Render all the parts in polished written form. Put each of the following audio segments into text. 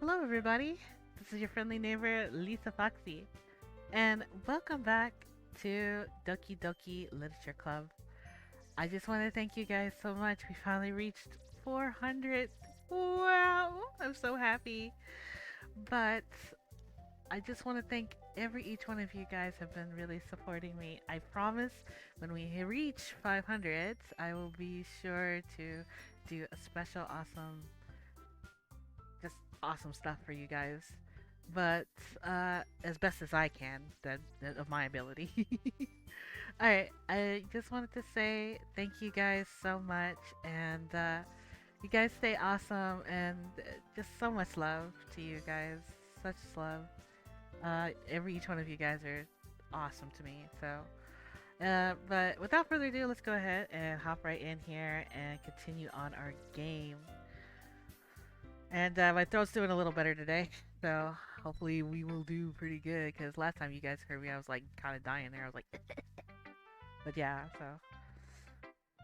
Hello, everybody. This is your friendly neighbor, Lisa Foxy, and welcome back to Doki Doki Literature Club. I just want to thank you guys so much. We finally reached 400. Wow, I'm so happy. But I just want to thank each one of you guys have been really supporting me. I promise when we reach 500, I will be sure to do a special just awesome stuff for you guys. But as best as I can, that of my ability. All right, I just wanted to say thank you guys so much, and you guys stay awesome, and just so much love to you guys. Such love. Each one of you guys are awesome to me. But without further ado, let's go ahead and hop right in here and continue on our game. And my throat's doing a little better today, so hopefully we will do pretty good. Because last time you guys heard me, I was like kind of dying there. I was like, but yeah.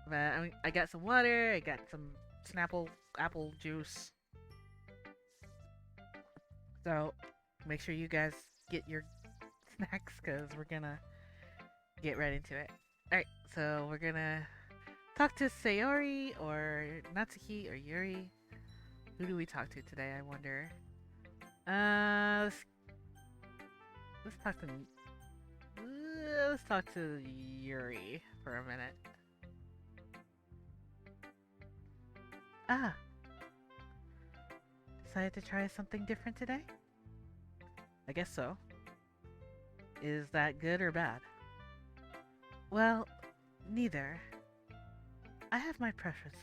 But I got some water. I got some Snapple apple juice. So make sure you guys get your snacks, because we're gonna get right into it. All right, so we're gonna talk to Sayori or Natsuki or Yuri. Who do we talk to today? I wonder. Uh, let's, let's talk to let's talk to Yuri for a minute. Ah, decided to try something different today? I guess so. Is that good or bad? Well, neither. I have my preferences.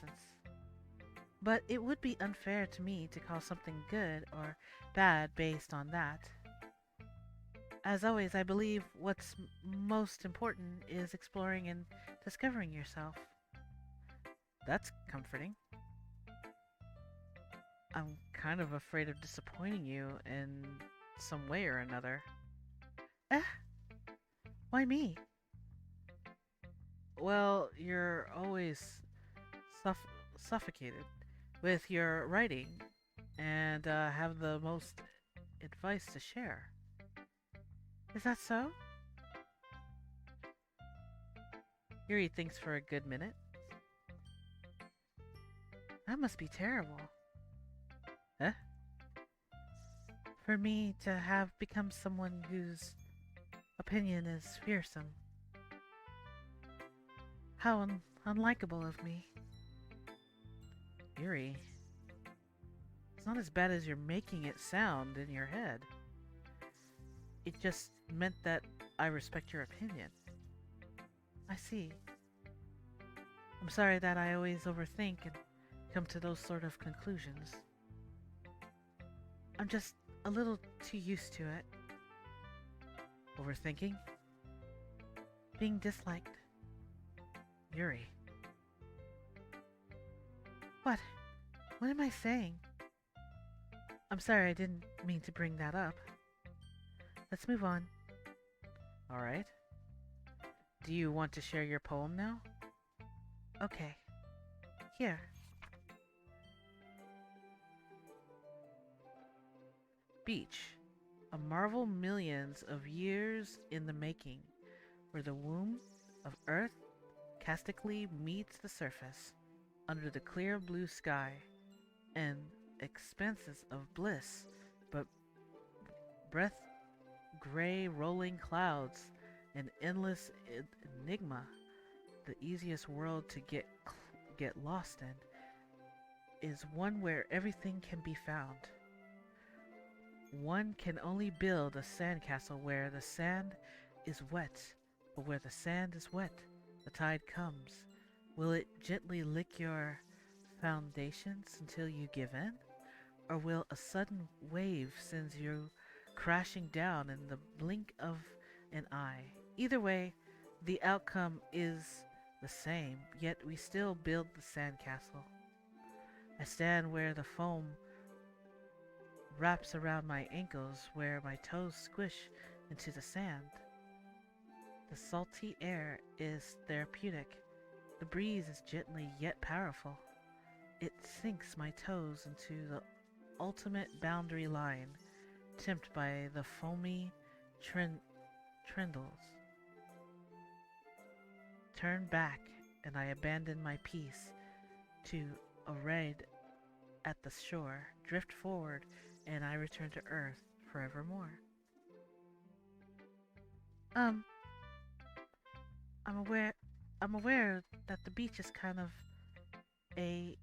But it would be unfair to me to call something good or bad based on that. As always, I believe what's most important is exploring and discovering yourself. That's comforting. I'm kind of afraid of disappointing you in some way or another. Eh, why me? Well, you're always suff- suffocated with your writing and have the most advice to share. Is that so? Yuri thinks for a good minute. That must be terrible. Eh? For me to have become someone whose opinion is fearsome. How unlikable of me. Yuri, it's not as bad as you're making it sound in your head. It just meant that I respect your opinion. I see. I'm sorry that I always overthink and come to those sort of conclusions. I'm just a little too used to it. Overthinking? Being disliked. Yuri. What? What am I saying? I'm sorry, I didn't mean to bring that up. Let's move on. Alright. Do you want to share your poem now? Okay. Here. Beach. A marvel millions of years in the making, where the womb of Earth castically meets the surface, under the clear blue sky, and expanses of bliss, but breath gray rolling clouds, an endless enigma, the easiest world to get lost in, is one where everything can be found. One can only build a sandcastle where the sand is wet, but where the sand is wet, the tide comes. Will it gently lick your foundations until you give in? Or will a sudden wave send you crashing down in the blink of an eye? Either way, the outcome is the same, yet we still build the sandcastle. I stand where the foam wraps around my ankles, where my toes squish into the sand. The salty air is therapeutic. The breeze is gently yet powerful. It sinks my toes into the ultimate boundary line, tipped by the foamy trindles. Turn back, and I abandon my peace to a raid at the shore, drift forward, and I return to Earth forevermore. Um, I'm aware I'm aware that the beach is kind of a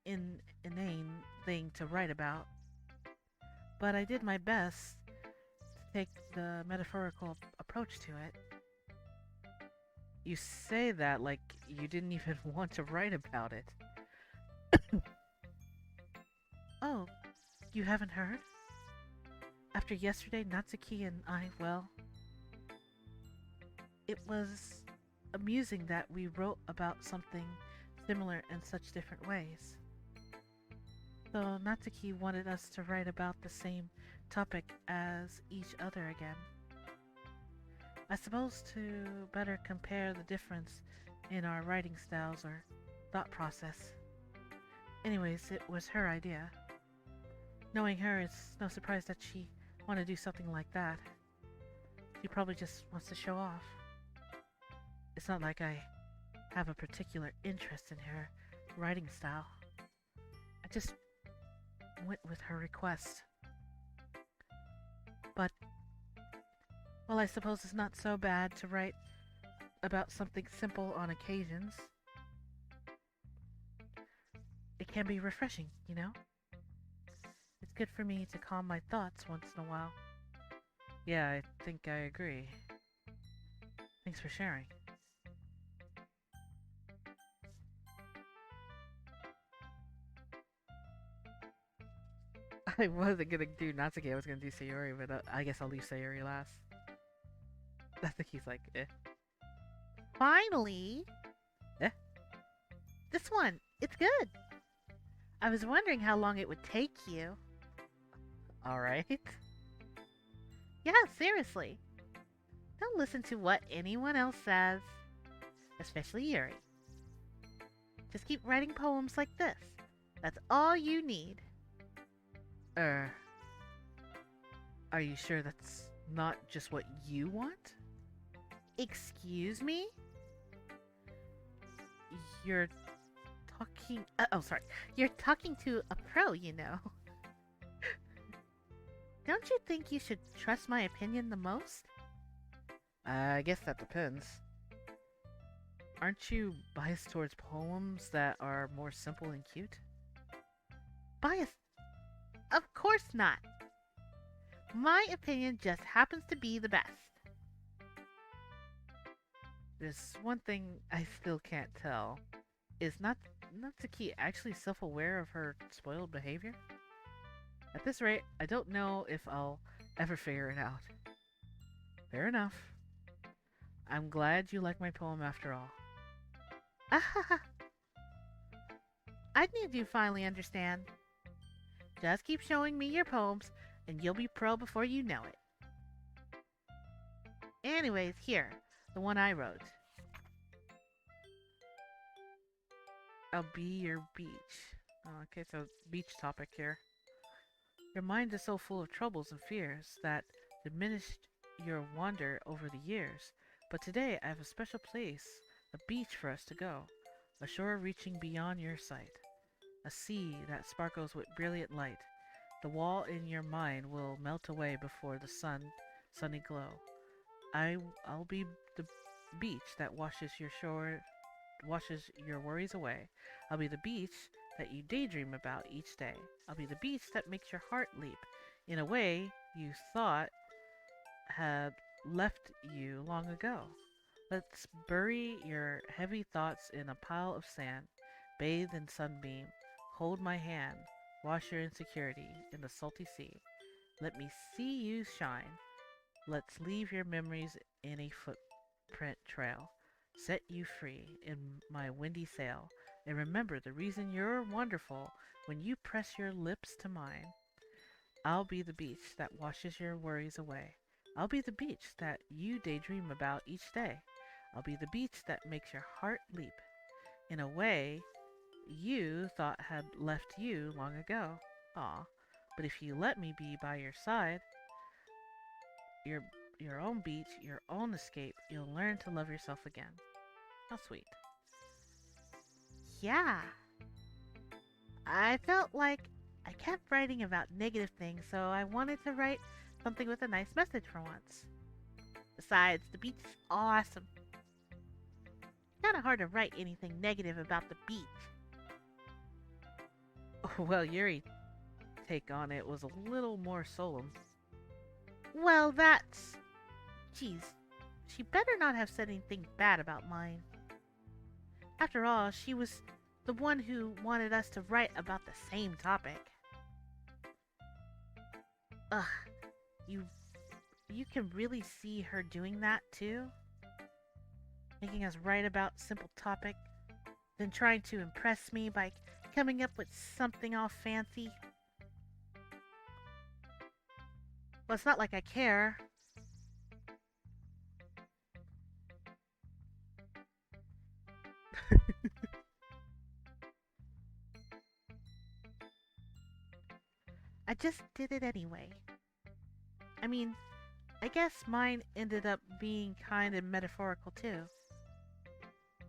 inane thing to write about, but I did my best to take the metaphorical approach to it. You say that like you didn't even want to write about it. Oh, you haven't heard? After yesterday, Natsuki and I, well, it was amusing that we wrote about something similar in such different ways. So Natsuki wanted us to write about the same topic as each other again. I suppose to better compare the difference in our writing styles or thought process. Anyways, it was her idea. Knowing her, it's no surprise that she wanted to do something like that. She probably just wants to show off. It's not like I have a particular interest in her writing style. I just went with her request. But, well, I suppose it's not so bad to write about something simple on occasions. It can be refreshing, you know? It's good for me to calm my thoughts once in a while. Yeah, I think I agree. Thanks for sharing. I wasn't gonna do Natsuki, I was gonna do Sayori, but I guess I'll leave Sayori last. I think he's like, eh. Finally! Eh? This one! It's good! I was wondering how long it would take you. Alright. Yeah, seriously. Don't listen to what anyone else says, especially Yuri. Just keep writing poems like this. That's all you need. Er, are you sure that's not just what you want? Excuse me? You're talking. Oh, sorry. You're talking to a pro, you know. Don't you think you should trust my opinion the most? I guess that depends. Aren't you biased towards poems that are more simple and cute? Biased? Of course not. My opinion just happens to be the best. There's one thing I still can't tell. Is Natsuki actually self-aware of her spoiled behavior? At this rate, I don't know if I'll ever figure it out. Fair enough. I'm glad you like my poem after all. Ahaha. I need you finally understand. Just keep showing me your poems, and you'll be pro before you know it. Anyways, here, the one I wrote. I'll be your beach. Oh, okay, so beach topic here. Your mind is so full of troubles and fears that diminished your wonder over the years. But today I have a special place, a beach for us to go, a shore reaching beyond your sight, a sea that sparkles with brilliant light. The wall in your mind will melt away before the sunny glow. I'll be the beach that washes your worries away. I'll be the beach that you daydream about each day. I'll be the beach that makes your heart leap in a way you thought had left you long ago. Let's bury your heavy thoughts in a pile of sand, bathe in sunbeam, hold my hand, wash your insecurity in the salty sea. Let me see you shine. Let's leave your memories in a footprint trail. Set you free in my windy sail. And remember the reason you're wonderful when you press your lips to mine. I'll be the beach that washes your worries away. I'll be the beach that you daydream about each day. I'll be the beach that makes your heart leap in a way you thought had left you long ago. Aw. But if you let me be by your side, your your own beach, your own escape, you'll learn to love yourself again. How sweet. Yeah. I felt like I kept writing about negative things, so I wanted to write something with a nice message for once. Besides, the beach is awesome. Kinda hard to write anything negative about the beach. Well, Yuri's take on it was a little more solemn. Well, that's... Geez, she better not have said anything bad about mine. After all, she was the one who wanted us to write about the same topic. Ugh, you can really see her doing that too? Making us write about simple topic, then trying to impress me by coming up with something all fancy. Well, it's not like I care. I just did it anyway. I mean, I guess mine ended up being kind of metaphorical too.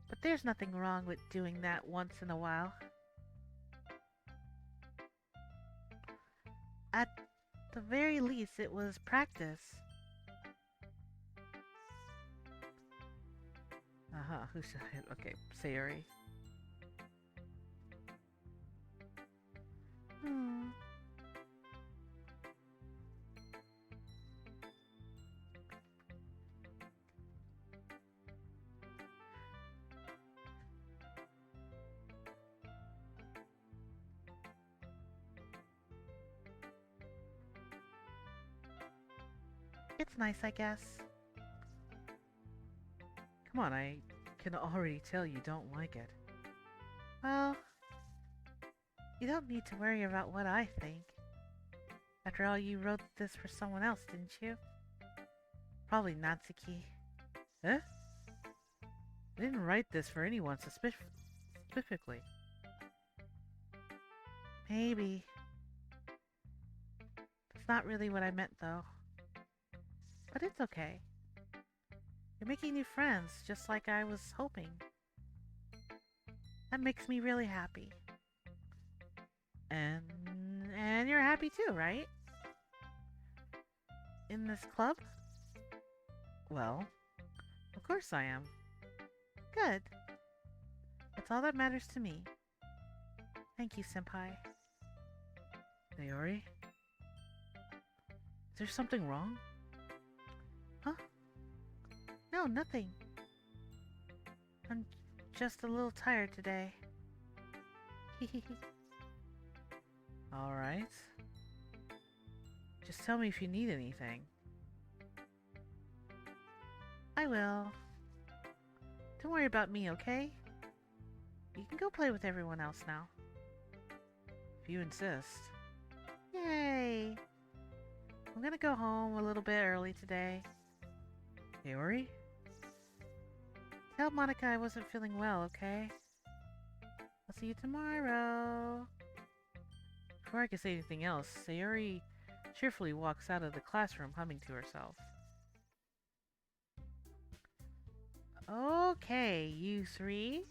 But there's nothing wrong with doing that once in a while. At the very least, it was practice. Uh-huh, who should I hit? Okay, Sayori. Hmm. It's nice, I guess. Come on, I can already tell you don't like it. Well, you don't need to worry about what I think. After all, you wrote this for someone else, didn't you? Probably Natsuki. Huh? I didn't write this for anyone specifically. Maybe. That's not really what I meant, though. But it's okay. You're making new friends, just like I was hoping. That makes me really happy. And you're happy too, right? In this club? Well, of course I am. Good. That's all that matters to me. Thank you, Senpai. Sayori? Is there something wrong? Huh? No, nothing. I'm just a little tired today. Alright. Just tell me if you need anything. I will. Don't worry about me, okay? You can go play with everyone else now. If you insist. Yay! I'm gonna go home a little bit early today. Sayori? Tell Monica I wasn't feeling well, okay? I'll see you tomorrow. Before I can say anything else, Sayori cheerfully walks out of the classroom humming to herself. Okay, you three.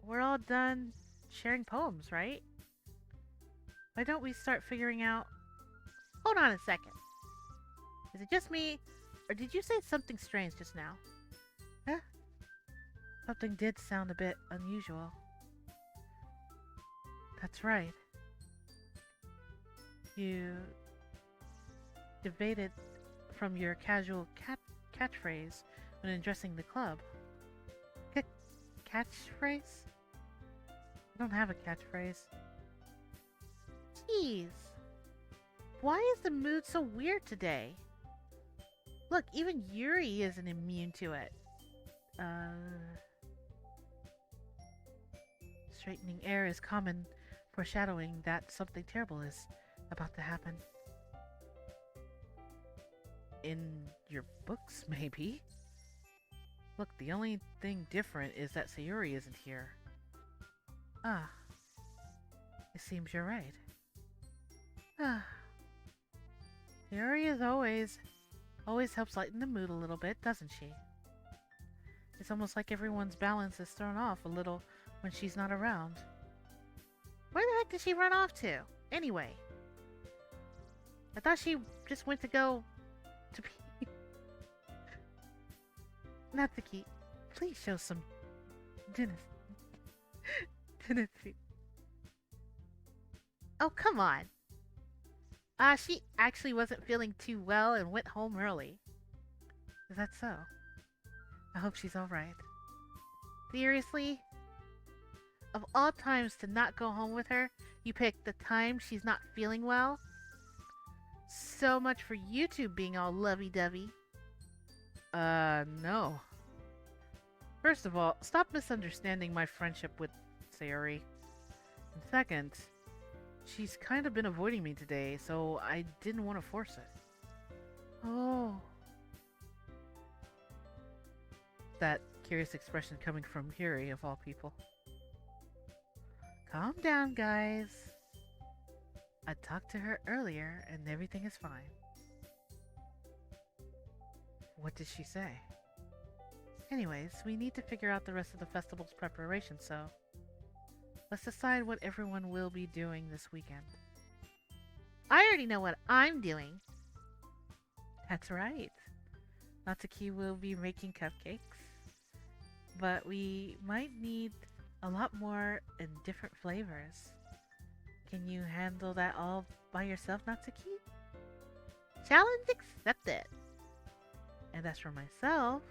We're all done sharing poems, right? Why don't we start figuring out... Hold on a second. Is it just me, or did you say something strange just now? Huh? Something did sound a bit unusual. That's right. You deviated from your casual catchphrase when addressing the club. Catchphrase? I don't have a catchphrase. Jeez. Why is the mood so weird today? Look, even Yuri isn't immune to it. Straightening air is common, foreshadowing that something terrible is about to happen. In your books, maybe? Look, the only thing different is that Sayori isn't here. Ah, it seems you're right. Ah, Yuri is always helps lighten the mood a little bit, doesn't she? It's almost like everyone's balance is thrown off a little when she's not around. Where the heck did she run off to? Anyway, I thought she just went to go to pee. Natsuki, please show some Tennessee. Oh, come on. She actually wasn't feeling too well and went home early. Is that so? I hope she's alright. Seriously? Of all times to not go home with her, you picked the time she's not feeling well? So much for you two being all lovey-dovey. No. First of all, stop misunderstanding my friendship with Sayori. And second, she's kind of been avoiding me today, so I didn't want to force it. Oh. That curious expression coming from Yuri, of all people. Calm down, guys. I talked to her earlier, and everything is fine. What did she say? Anyways, we need to figure out the rest of the festival's preparation, so let's decide what everyone will be doing this weekend. I already know what I'm doing. That's right. Natsuki will be making cupcakes, but we might need a lot more in different flavors. Can you handle that all by yourself, Natsuki? Challenge accepted. And as for myself,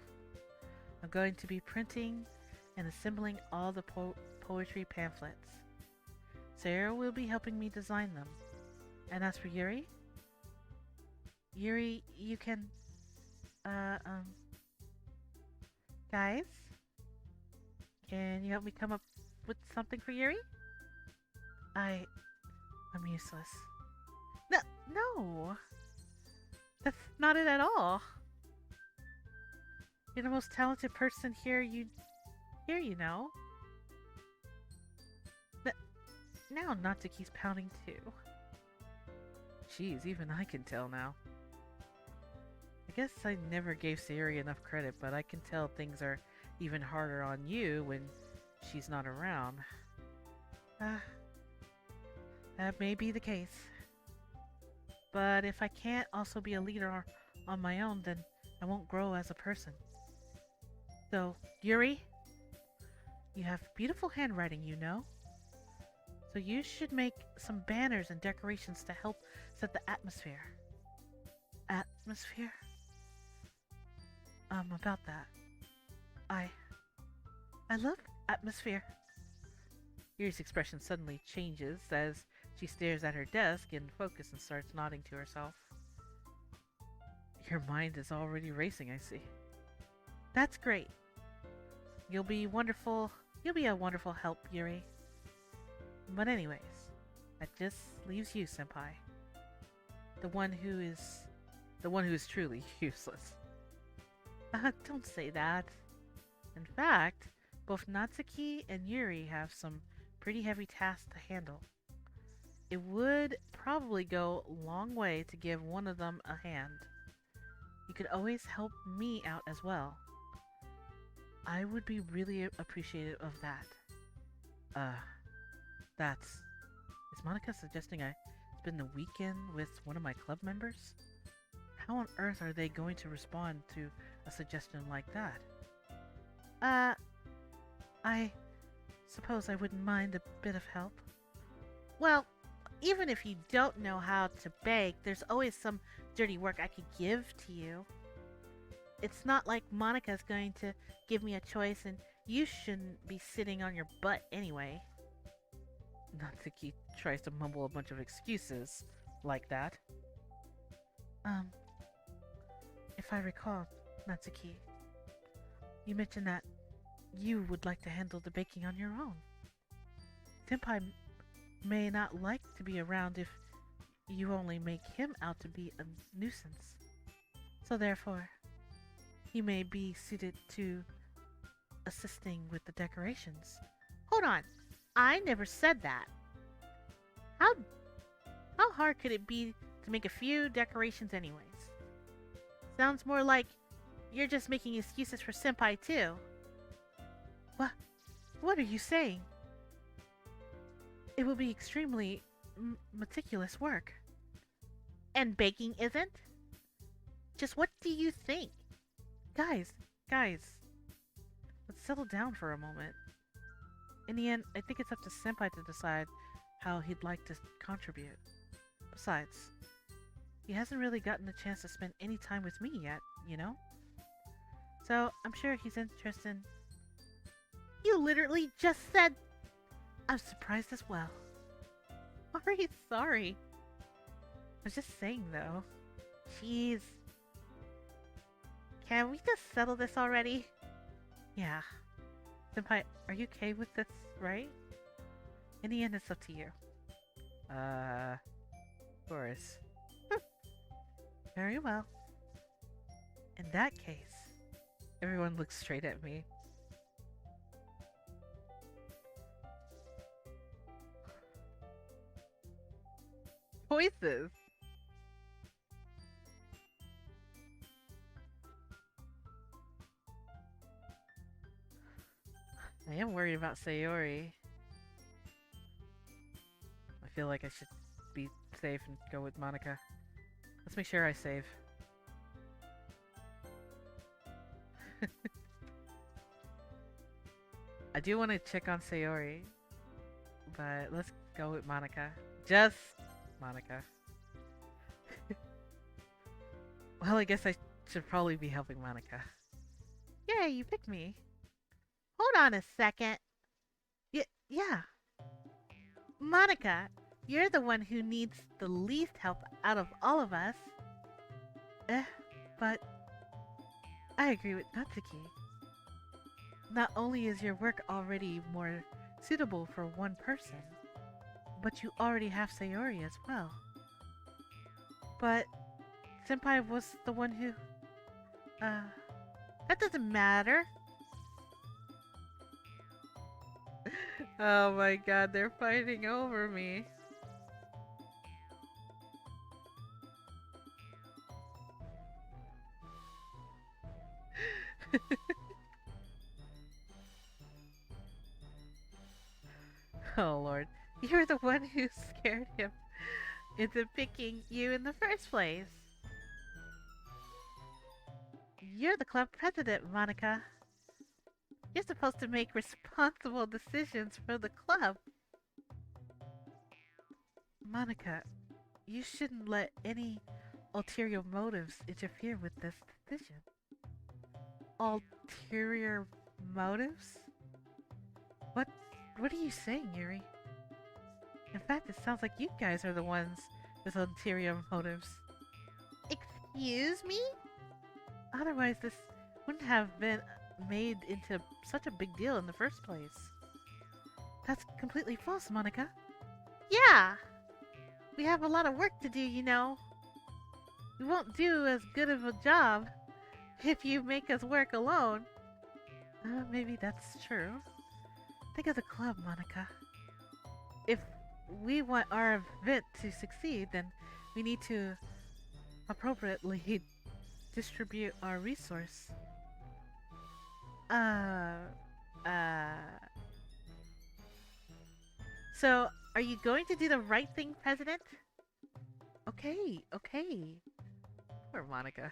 I'm going to be printing and assembling all the poetry pamphlets. Sarah will be helping me design them. And as for Yuri? Yuri, you can... Guys? Can you help me come up with something for Yuri? I'm useless. No! That's not it at all. You're the most talented person here, you know. Now Natsuki's pounding too. Jeez, even I can tell now. I guess I never gave Sayori enough credit, but I can tell things are even harder on you when she's not around. That may be the case. But if I can't also be a leader on my own, then I won't grow as a person. So, Yuri, you have beautiful handwriting, you know. So you should make some banners and decorations to help set the atmosphere. Atmosphere? About that. I love atmosphere. Yuri's expression suddenly changes as she stares at her desk in focus and starts nodding to herself. Your mind is already racing, I see. That's great. You'll be a wonderful help, Yuri. But anyways, that just leaves you, Senpai. The one who is truly useless. Don't say that. In fact, both Natsuki and Yuri have some pretty heavy tasks to handle. It would probably go a long way to give one of them a hand. You could always help me out as well. I would be really appreciative of that. Is Monica suggesting I spend the weekend with one of my club members? How on earth are they going to respond to a suggestion like that? I suppose I wouldn't mind a bit of help. Well, even if you don't know how to bake, there's always some dirty work I could give to you. It's not like Monica's going to give me a choice and you shouldn't be sitting on your butt anyway. Natsuki tries to mumble a bunch of excuses like that. If I recall, Natsuki, you mentioned that you would like to handle the baking on your own. Senpai may not like to be around if you only make him out to be a nuisance. So therefore, he may be suited to assisting with the decorations. Hold on! I never said that. How how hard could it be to make a few decorations anyways? Sounds more like you're just making excuses for Senpai too. What what are you saying? It will be extremely meticulous work. And baking isn't? Just what do you think? Guys, guys, let's settle down for a moment. In the end, I think it's up to Senpai to decide how he'd like to contribute. Besides, he hasn't really gotten a chance to spend any time with me yet, you know? So, I'm sure he's interested in... You literally just said... I'm surprised as well. Sorry, sorry. I was just saying, though. Jeez. Can we just settle this already? Yeah. Senpai, are you okay with this, right? In the end, it's up to you. Of course. Very well. In that case, everyone looks straight at me. Voices! I am worried about Sayori. I feel like I should be safe and go with Monica. Let's make sure I save. I do want to check on Sayori, but let's go with Monica. Just Monica. Well, I guess I should probably be helping Monica. Yay, you picked me. Hold on a second. Yeah. Monica, you're the one who needs the least help out of all of us. But I agree with Natsuki. Not only is your work already more suitable for one person, but you already have Sayori as well. But Senpai was the one who... that doesn't matter. Oh my god, they're fighting over me. Oh lord, you're the one who scared him into picking you in the first place. You're the club president, Monica. You're supposed to make responsible decisions for the club. Monica, you shouldn't let any ulterior motives interfere with this decision. Ulterior motives? What are you saying, Yuri? In fact, it sounds like you guys are the ones with ulterior motives. Excuse me? Otherwise, this wouldn't have been made into such a big deal in the first place. That's completely false, Monica. Yeah! We have a lot of work to do, you know. We won't do as good of a job if you make us work alone. Maybe that's true. Think of the club, Monica. If we want our event to succeed, then we need to appropriately distribute our resource. So, are you going to do the right thing, President? Okay. Poor Monica.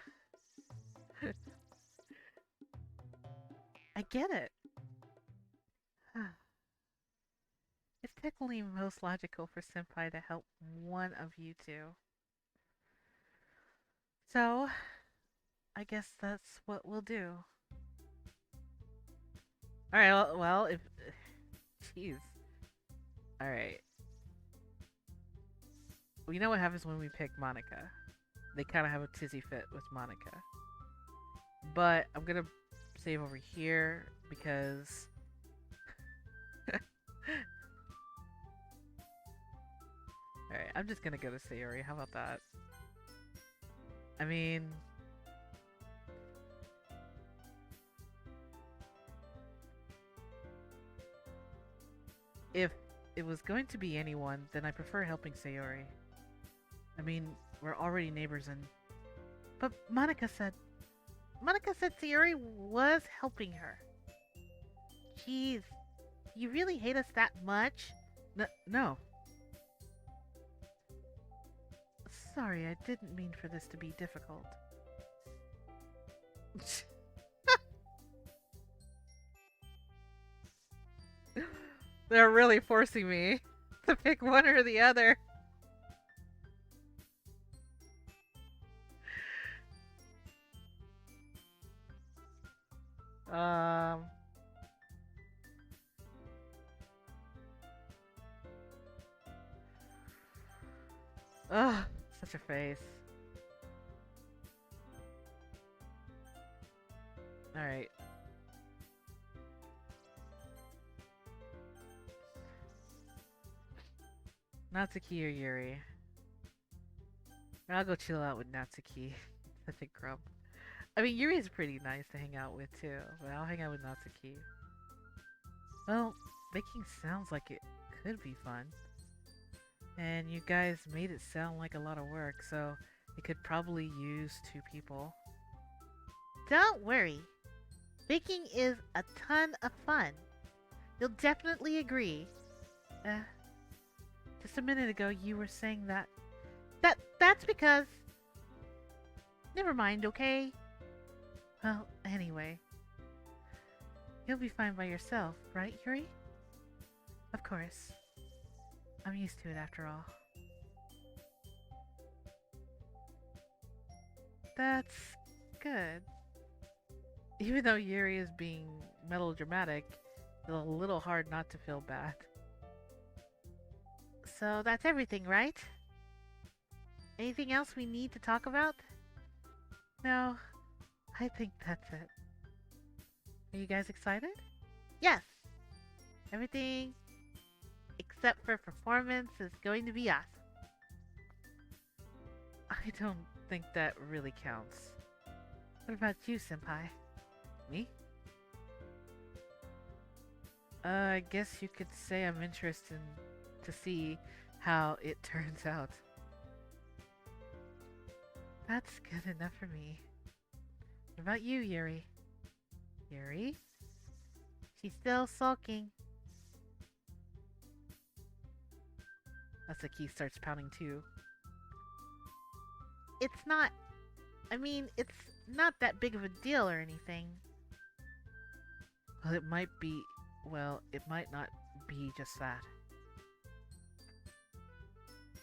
I get it. It's technically most logical for Senpai to help one of you two. So, I guess that's what we'll do. Alright, well, if... Jeez. Alright. We know what happens when we pick Monica. They kind of have a tizzy fit with Monica. But I'm gonna save over here because... Alright, I'm just gonna go to Sayori. How about that? I mean... If it was going to be anyone, then I prefer helping Sayori. I mean, we're already neighbors and... But Monica said Sayori was helping her. Jeez, you really hate us that much? No. Sorry, I didn't mean for this to be difficult. They're really forcing me to pick one or the other. Um. Ugh, such a face. Alright. Natsuki or Yuri? I'll go chill out with Natsuki. Such a grump. I mean, Yuri's pretty nice to hang out with too, but I'll hang out with Natsuki. Well, baking sounds like it could be fun. And you guys made it sound like a lot of work, so it could probably use 2 people. Don't worry. Baking is a ton of fun. You'll definitely agree. Just a minute ago you were saying that... That's because... Never mind, okay? Well, anyway. You'll be fine by yourself, right, Yuri? Of course. I'm used to it after all. That's good. Even though Yuri is being melodramatic, it's a little hard not to feel bad. So that's everything, right? Anything else we need to talk about? No, I think that's it. Are you guys excited? Yes! Everything except for performance is going to be awesome. I don't think that really counts. What about you, Senpai? Me? I guess you could say I'm interested to see how it turns out. That's good enough for me. What about you, Yuri? Yuri? She's still sulking. Natsuki starts pounding too. It's not... I mean, it's not that big of a deal or anything. Well, it might be... Well, it might not be just that.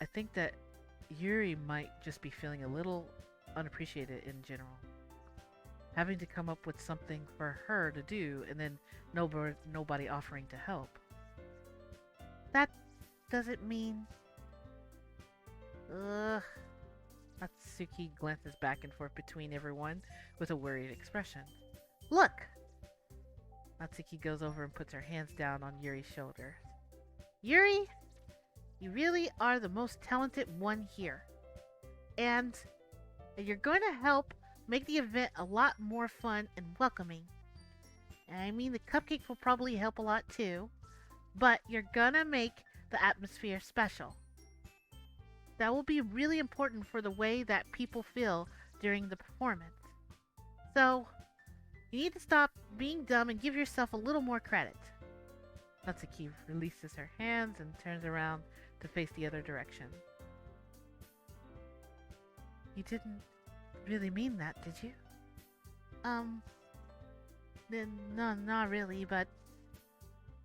I think that Yuri might just be feeling a little unappreciated in general. Having to come up with something for her to do and then nobody offering to help. That doesn't mean... Ugh. Natsuki glances back and forth between everyone with a worried expression. Look! Natsuki goes over and puts her hands down on Yuri's shoulder. Yuri, you really are the most talented one here. And you're going to help make the event a lot more fun and welcoming. And I mean, the cupcakes will probably help a lot too. But you're gonna make the atmosphere special. That will be really important for the way that people feel during the performance. So, you need to stop being dumb and give yourself a little more credit. Natsuki releases her hands and turns around to face the other direction. You didn't really mean that, did you? No, not really, but...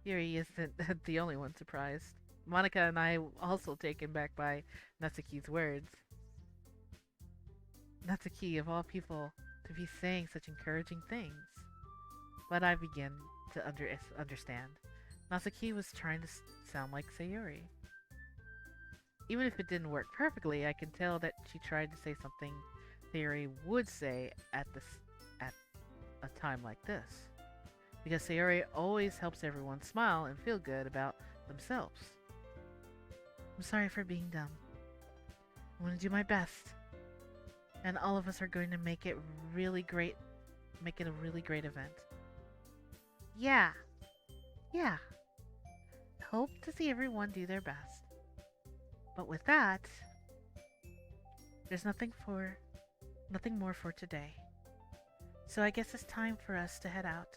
Yuri isn't the only one surprised. Monica and I also taken back by Natsuki's words. Natsuki, of all people, to be saying such encouraging things. But I begin to understand. Natsuki was trying to sound like Sayori. Even if it didn't work perfectly, I can tell that she tried to say something Sayori would say at a time like this. Because Sayori always helps everyone smile and feel good about themselves. I'm sorry for being dumb. I'm going to do my best. And all of us are going to make it really great. Make it a really great event. Yeah. hope to see everyone do their best. But with that, there's nothing more for today. So I guess it's time for us to head out.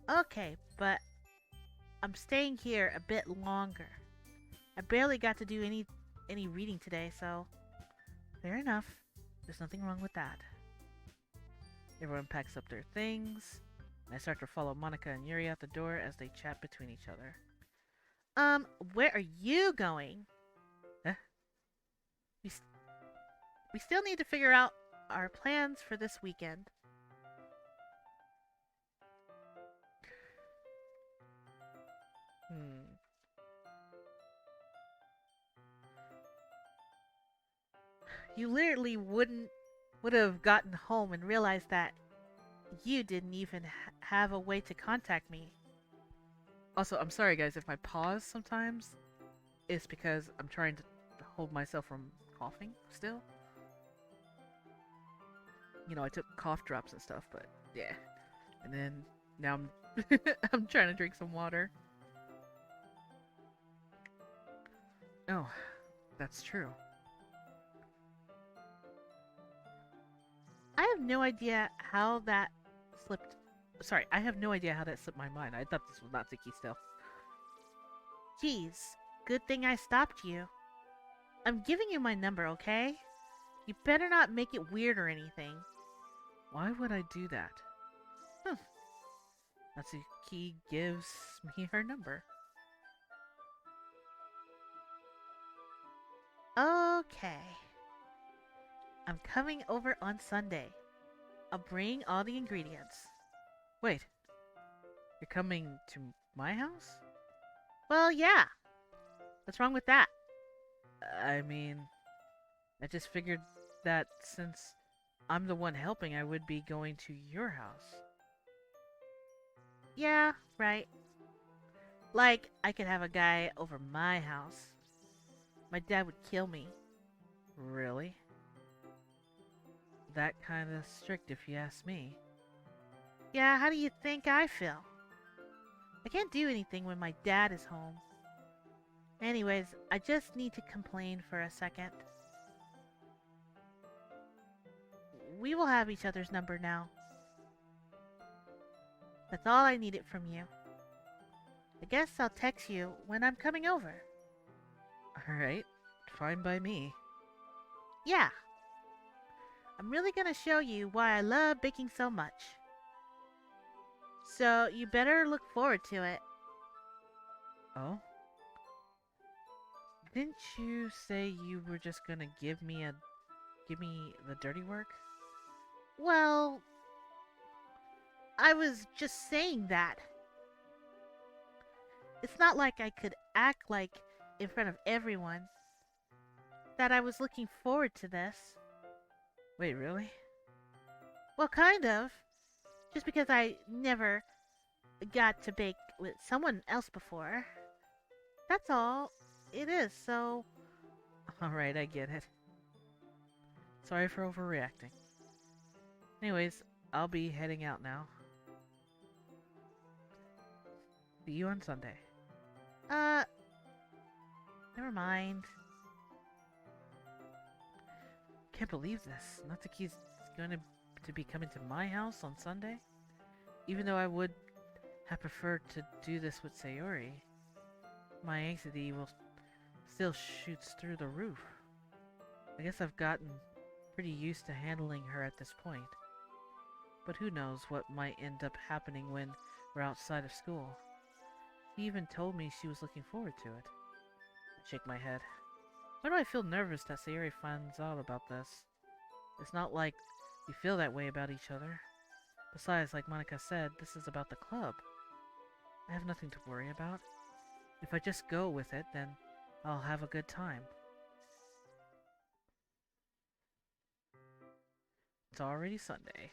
Okay, but I'm staying here a bit longer. I barely got to do any reading today, so fair enough. There's nothing wrong with that. Everyone packs up their things. I start to follow Monica and Yuri out the door as they chat between each other. Where are you going? Huh? We, st- we still need to figure out our plans for this weekend. Hmm. You literally would have gotten home and realized that you didn't even have a way to contact me. Also, I'm sorry guys if I pause sometimes. It's because I'm trying to hold myself from coughing still. You know, I took cough drops and stuff, but yeah. And then now I'm I'm trying to drink some water. Oh, that's true. I have no idea how that slipped. Sorry, I have no idea how that slipped my mind. I thought this was Natsuki still. Geez, good thing I stopped you. I'm giving you my number, okay? You better not make it weird or anything. Why would I do that? Huh. Natsuki gives me her number. Okay. I'm coming over on Sunday. I'll bring all the ingredients. Wait, you're coming to my house? Well, yeah. What's wrong with that? I mean, I just figured that since I'm the one helping, I would be going to your house. Yeah, right. Like, I could have a guy over my house. My dad would kill me. Really? That kind of strict if you ask me. Yeah, how do you think I feel? I can't do anything when my dad is home. Anyways, I just need to complain for a second. We will have each other's number now. That's all I needed from you. I guess I'll text you when I'm coming over. Alright, fine by me. Yeah, I'm really gonna show you why I love baking so much. So you better look forward to it. Oh? Didn't you say you were just gonna give me the dirty work? Well, I was just saying that. It's not like I could act like in front of everyone that I was looking forward to this. Wait, really? Well, kind of. Just because I never got to bake with someone else before. That's all it is, so. Alright, I get it. Sorry for overreacting. Anyways, I'll be heading out now. See you on Sunday. Uh, never mind. Can't believe this. Natsuki's going to be coming to my house on Sunday? Even though I would have preferred to do this with Sayori, my anxiety will still shoots through the roof. I guess I've gotten pretty used to handling her at this point. But who knows what might end up happening when we're outside of school. She even told me she was looking forward to it. I shake my head. Why do I feel nervous that Sayori finds out about this? It's not like we feel that way about each other. Besides, like Monica said, this is about the club. I have nothing to worry about. If I just go with it, then I'll have a good time. It's already Sunday,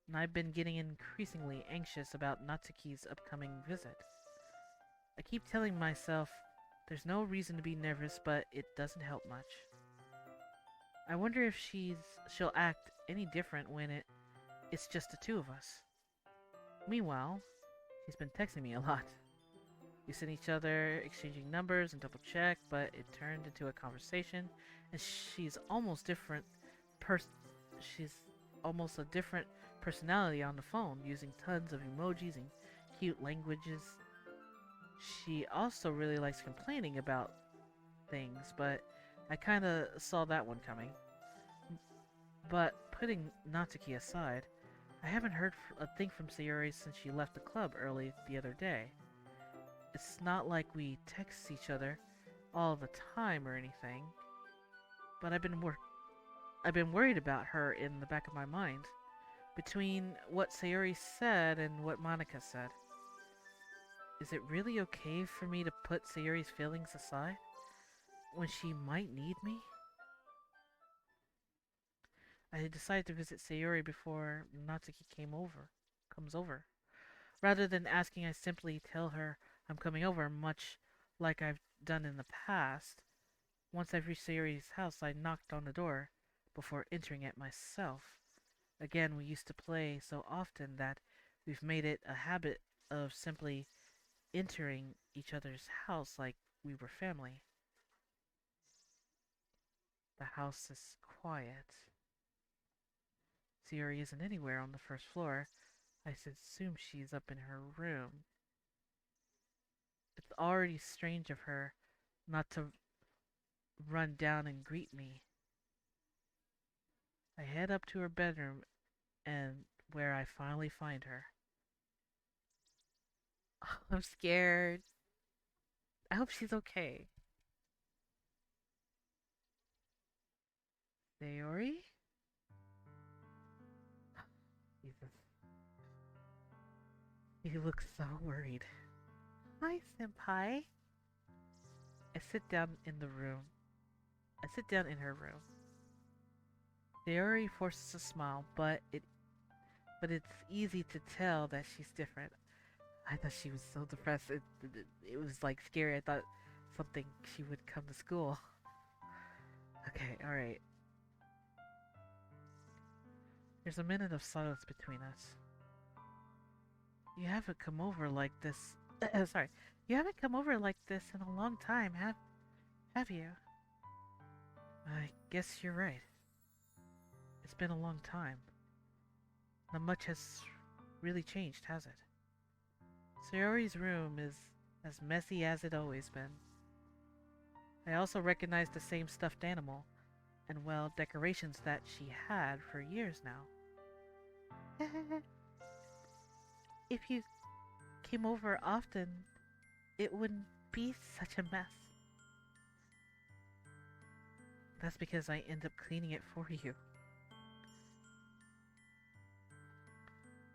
and I've been getting increasingly anxious about Natsuki's upcoming visit. I keep telling myself there's no reason to be nervous, but it doesn't help much. I wonder if she'll act any different when it's just the two of us. Meanwhile, He's been texting me a lot. We sent each other exchanging numbers and double check, but it turned into a conversation, and pers- she's almost a different personality on the phone, using tons of emojis and cute languages. She also really likes complaining about things, but I kind of saw that one coming. But putting Natsuki aside, I haven't heard a thing from Sayori since she left the club early the other day. It's not like we text each other all the time or anything, but I've been worried about her in the back of my mind. Between what Sayori said and what Monica said, is it really okay for me to put Sayori's feelings aside when she might need me? I decided to visit Sayori before Natsuki comes over. Rather than asking, I simply tell her I'm coming over, much like I've done in the past. Once I've reached Sayori's house, I knocked on the door before entering it myself. Again, we used to play so often that we've made it a habit of simply entering each other's house like we were family. The house is quiet. Sayori isn't anywhere on the first floor. I assume she's up in her room. It's already strange of her not to run down and greet me. I head up to her bedroom and where I finally find her. I'm scared. I hope she's okay. Sayori? Jesus. You look so worried. Hi, Senpai. I sit down in the room. I sit down in her room. Sayori forces a smile, but it's easy to tell that she's different. I thought she was so depressed. It was like scary. I thought something she would come to school. Okay, alright. There's a minute of silence between us. You haven't come over like this. Sorry. You haven't come over like this in a long time, have you? I guess you're right. It's been a long time. Not much has really changed, has it? Sayori's room is as messy as it always been. I also recognize the same stuffed animal, and well, decorations that she had for years now. If you came over often, it wouldn't be such a mess. That's because I end up cleaning it for you.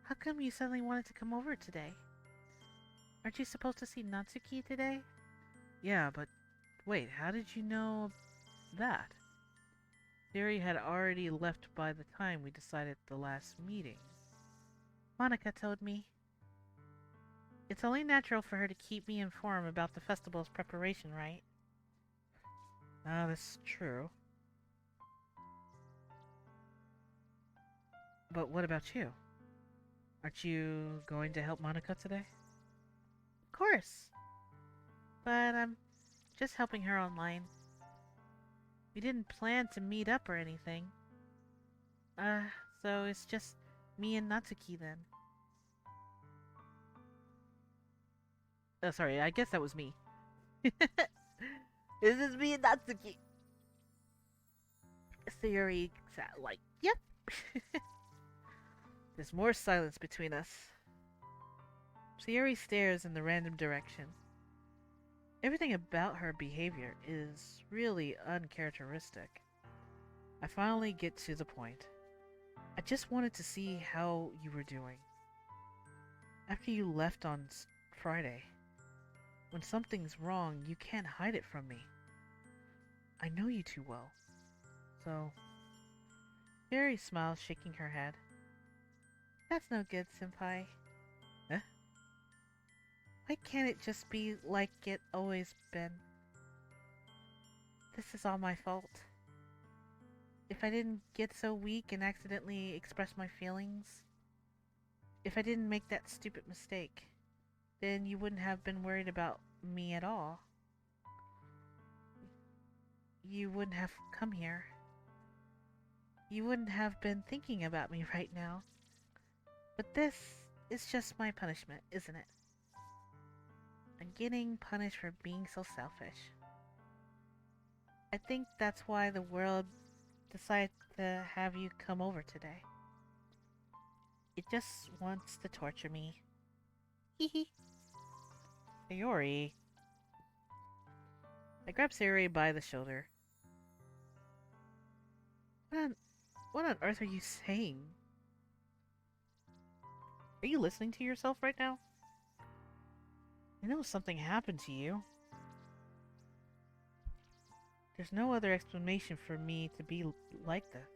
How come you suddenly wanted to come over today? Aren't you supposed to see Natsuki today? Yeah, but wait, how did you know that? Theory had already left by the time we decided the last meeting. Monica told me. It's only natural for her to keep me informed about the festival's preparation, right? Ah, that's true. But what about you? Aren't you going to help Monica today? Of course. But I'm just helping her online. We didn't plan to meet up or anything. Uh, so it's just me and Natsuki then. Oh, sorry, I guess that was me. This is me and Natsuki. Sayori sat like, yep. There's more silence between us. Sayori stares in the random direction. Everything about her behavior is really uncharacteristic. I finally get to the point. I just wanted to see how you were doing. After you left on Friday, when something's wrong, you can't hide it from me. I know you too well. So, Sayori smiles, shaking her head. That's no good, Senpai. Huh? Why can't it just be like it always been? This is all my fault. If I didn't get so weak and accidentally express my feelings, if I didn't make that stupid mistake, then you wouldn't have been worried about me at all. You wouldn't have come here. You wouldn't have been thinking about me right now. But this is just my punishment, isn't it? I'm getting punished for being so selfish. I think that's why the world decided to have you come over today. It just wants to torture me. Hee hee. Sayori. I grabbed Sayori by the shoulder. What on, what on earth are you saying? Are you listening to yourself right now? I know something happened to you. There's no other explanation for me to be like this.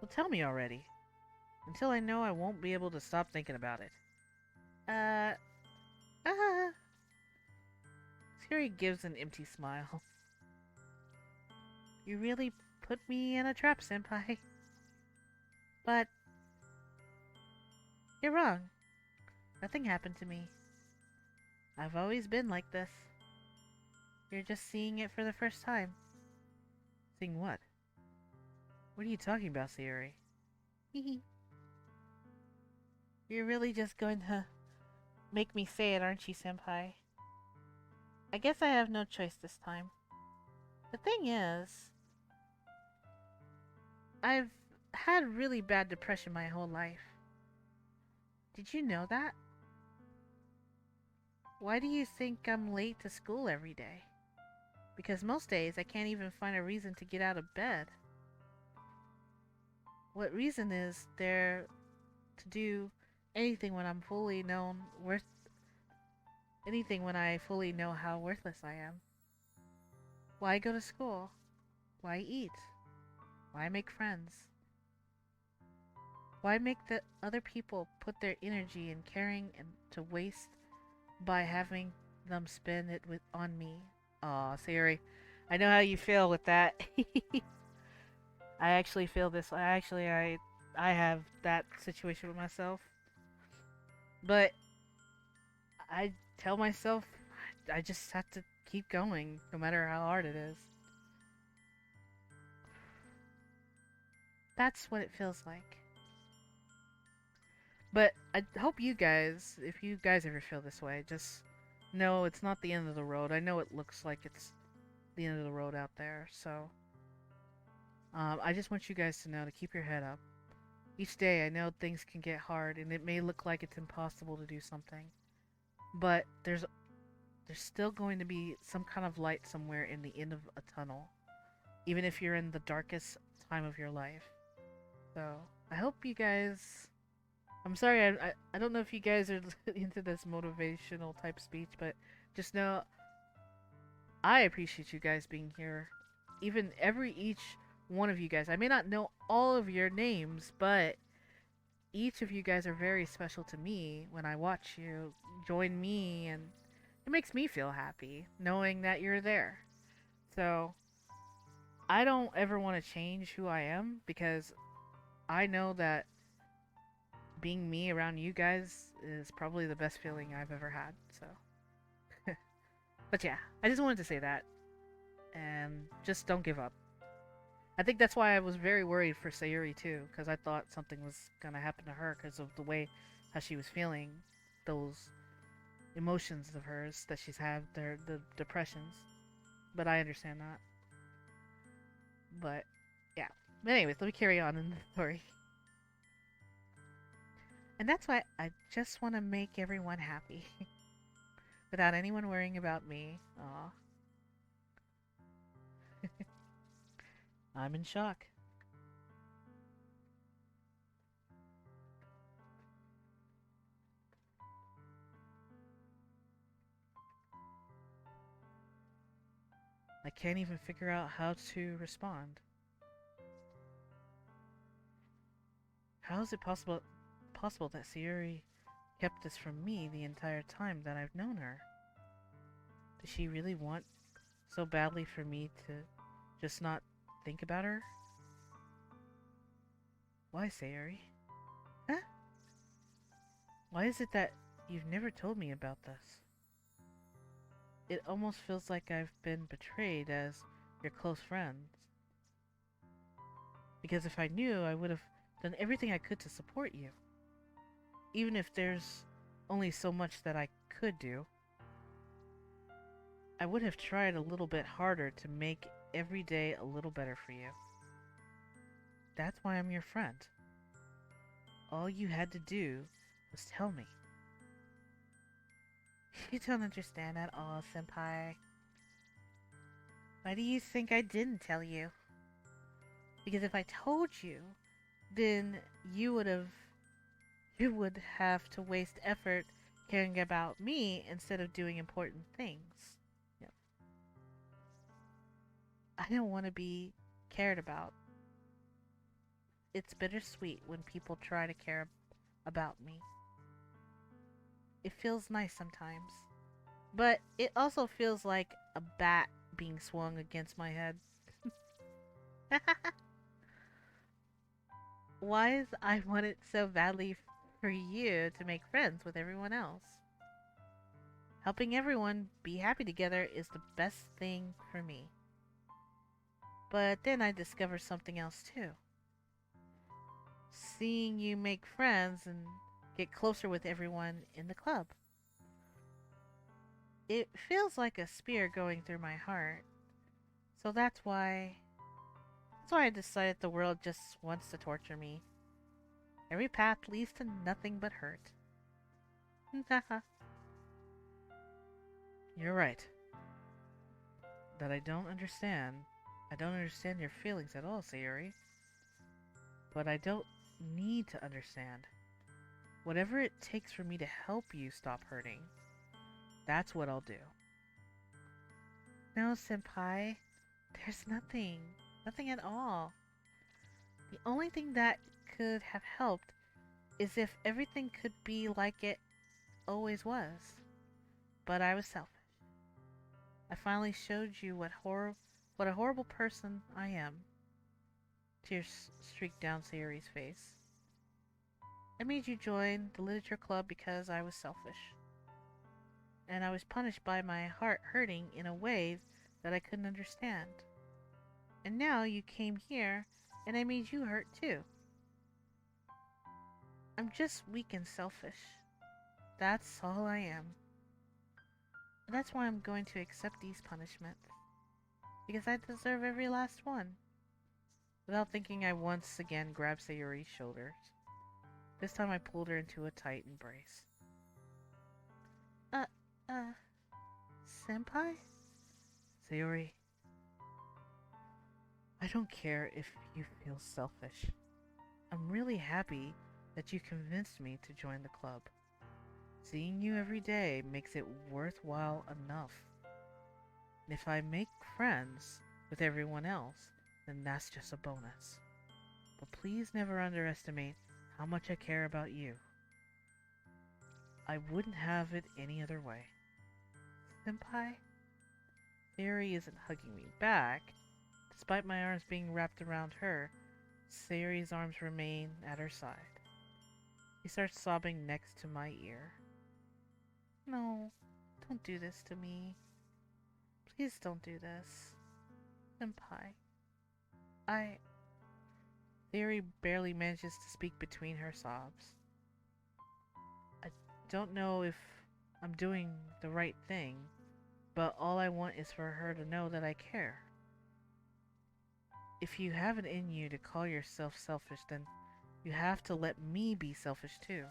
So tell me already. Until I know, I won't be able to stop thinking about it. Uh... Siri gives an empty smile. You really put me in a trap, Senpai. But... You're wrong. Nothing happened to me. I've always been like this. You're just seeing it for the first time. Seeing what? What are you talking about, Sayori? Hehe. You're really just going to make me say it, aren't you, Senpai? I guess I have no choice this time. The thing is, I've had really bad depression my whole life. Did you know that? Why do you think I'm late to school every day? Because most days I can't even find a reason to get out of bed. What reason is there to do anything when I'm fully known worth anything when I fully know how worthless I am? Why go to school? Why eat? Why make friends? Why make the other people put their energy in caring and to waste by having them spend it on me? Aw, Sayori, I know how you feel with that. I actually feel this. I have that situation with myself. But I tell myself I just have to keep going, no matter how hard it is. That's what it feels like. But I hope you guys, if you guys ever feel this way, just know it's not the end of the road. I know it looks like it's the end of the road out there, so I just want you guys to know to keep your head up. Each day, I know things can get hard, and it may look like it's impossible to do something, but there's still going to be some kind of light somewhere in the end of a tunnel, even if you're in the darkest time of your life. So I hope you guys. I'm sorry, I don't know if you guys are into this motivational type speech, but just know I appreciate you guys being here. Even each one of you guys. I may not know all of your names, but each of you guys are very special to me when I watch you join me, and it makes me feel happy knowing that you're there. So, I don't ever want to change who I am because I know that being me around you guys is probably the best feeling I've ever had. So, but yeah, I just wanted to say that, and just don't give up. I think that's why I was very worried for Sayuri too, because I thought something was gonna happen to her because of the way how she was feeling, those emotions of hers that she's had, the depressions. But I understand that. But yeah. But anyways, let me carry on in the story. And that's why I just want to make everyone happy. Without anyone worrying about me. Aw. I'm in shock. I can't even figure out how to respond. How is it possible that Sayuri kept this from me the entire time that I've known her? Does she really want so badly for me to just not think about her? Why, Sayuri? Huh? Why is it that you've never told me about this. It almost feels like I've been betrayed as your close friend. Because if I knew, I would have done everything I could to support you. Even if there's only so much that I could do, I would have tried a little bit harder to make every day a little better for you. That's why I'm your friend. All you had to do was tell me. You don't understand at all, Senpai. Why do you think I didn't tell you? Because if I told you, then you would have to waste effort caring about me instead of doing important things. Yep. I don't want to be cared about. It's bittersweet when people try to care about me. It feels nice sometimes. But it also feels like a bat being swung against my head. Why is I want it so badly for you to make friends with everyone else? Helping everyone be happy together is the best thing for me. But then I discovered something else too. Seeing you make friends and get closer with everyone in the club. It feels like a spear going through my heart. So that's why I decided the world just wants to torture me. Every path leads to nothing but hurt. You're right. That I don't understand. I don't understand your feelings at all, Sayuri. But I don't need to understand. Whatever it takes for me to help you stop hurting, that's what I'll do. No, Senpai. There's nothing. Nothing at all. The only thing that could have helped is if everything could be like it always was. But I was selfish. I finally showed you what a horrible person I am. Tears streaked down Sayuri's face. I made you join the literature club because I was selfish. And I was punished by my heart hurting in a way that I couldn't understand. And now you came here and I made you hurt too. I'm just weak and selfish. That's all I am. And that's why I'm going to accept these punishments. Because I deserve every last one. Without thinking, I once again grabbed Sayuri's shoulders. This time I pulled her into a tight embrace. Senpai? Sayuri, I don't care if you feel selfish. I'm really happy that you convinced me to join the club. Seeing you every day makes it worthwhile enough. And if I make friends with everyone else, then that's just a bonus. But please never underestimate how much I care about you. I wouldn't have it any other way. Senpai? Sayuri isn't hugging me back. Despite my arms being wrapped around her, Sayuri's arms remain at her side. He starts sobbing next to my ear. No, don't do this to me. Please don't do this. Senpai. Sayuri barely manages to speak between her sobs. I don't know if I'm doing the right thing, but all I want is for her to know that I care. If you have it in you to call yourself selfish, then you have to let me be selfish too.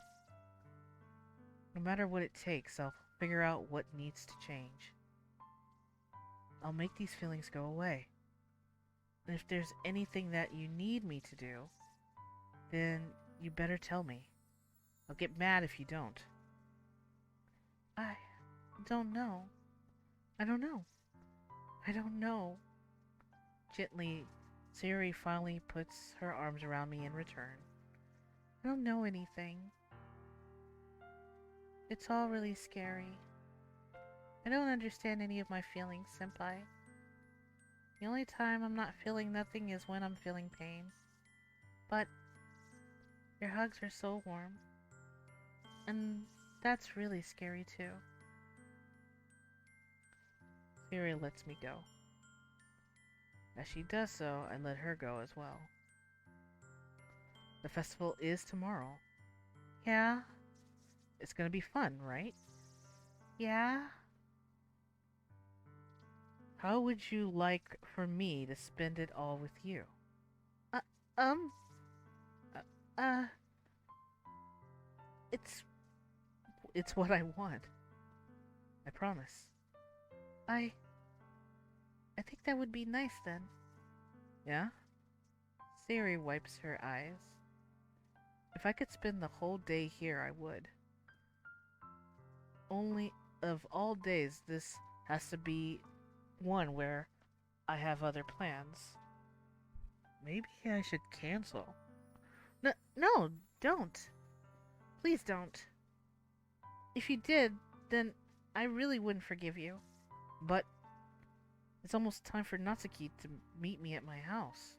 No matter what it takes, I'll figure out what needs to change. I'll make these feelings go away. And if there's anything that you need me to do, then you better tell me. I'll get mad if you don't. I don't know. I don't know. I don't know. Gently, Sayuri finally puts her arms around me in return. I don't know anything. It's all really scary. I don't understand any of my feelings, Senpai. The only time I'm not feeling nothing is when I'm feeling pain. But your hugs are so warm. And That's really scary too. Sayori lets me go. As she does so, I let her go as well. The festival is tomorrow. Yeah? It's gonna be fun, right? Yeah? How would you like for me to spend it all with you? Uh, um, uh, uh it's it's what I want. I promise. I I think that would be nice then. Yeah? Sayori wipes her eyes. If I could spend the whole day here, I would. Only of all days, this has to be one where I have other plans. Maybe I should cancel. No, don't. Please don't. If you did, then I really wouldn't forgive you. But it's almost time for Natsuki to meet me at my house.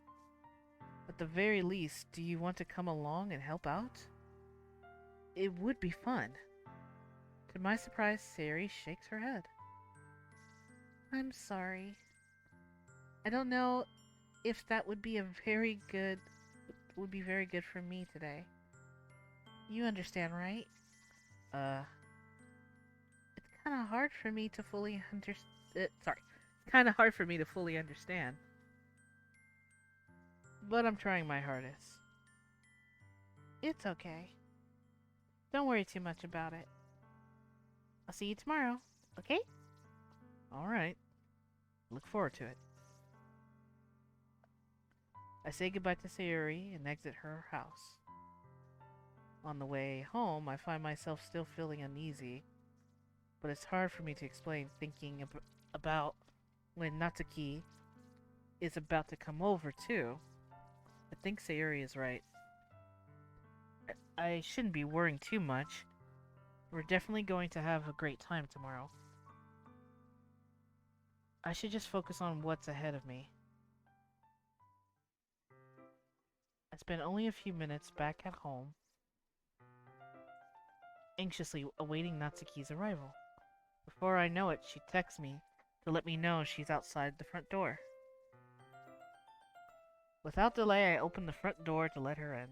At the very least, do you want to come along and help out? It would be fun. To my surprise, Sayori shakes her head. I'm sorry. I don't know if that would be very good for me today. You understand, right? It's kind of hard for me to fully understand. Sorry. It's kind of hard for me to fully understand. But I'm trying my hardest. It's okay. Don't worry too much about it. I'll see you tomorrow, okay? Alright. Look forward to it. I say goodbye to Sayori and exit her house. On the way home, I find myself still feeling uneasy, but it's hard for me to explain thinking about when Natsuki is about to come over too. I think Sayori is right. I shouldn't be worrying too much. We're definitely going to have a great time tomorrow. I should just focus on what's ahead of me. I spent only a few minutes back at home, anxiously awaiting Natsuki's arrival. Before I know it, she texts me to let me know she's outside the front door. Without delay, I open the front door to let her in.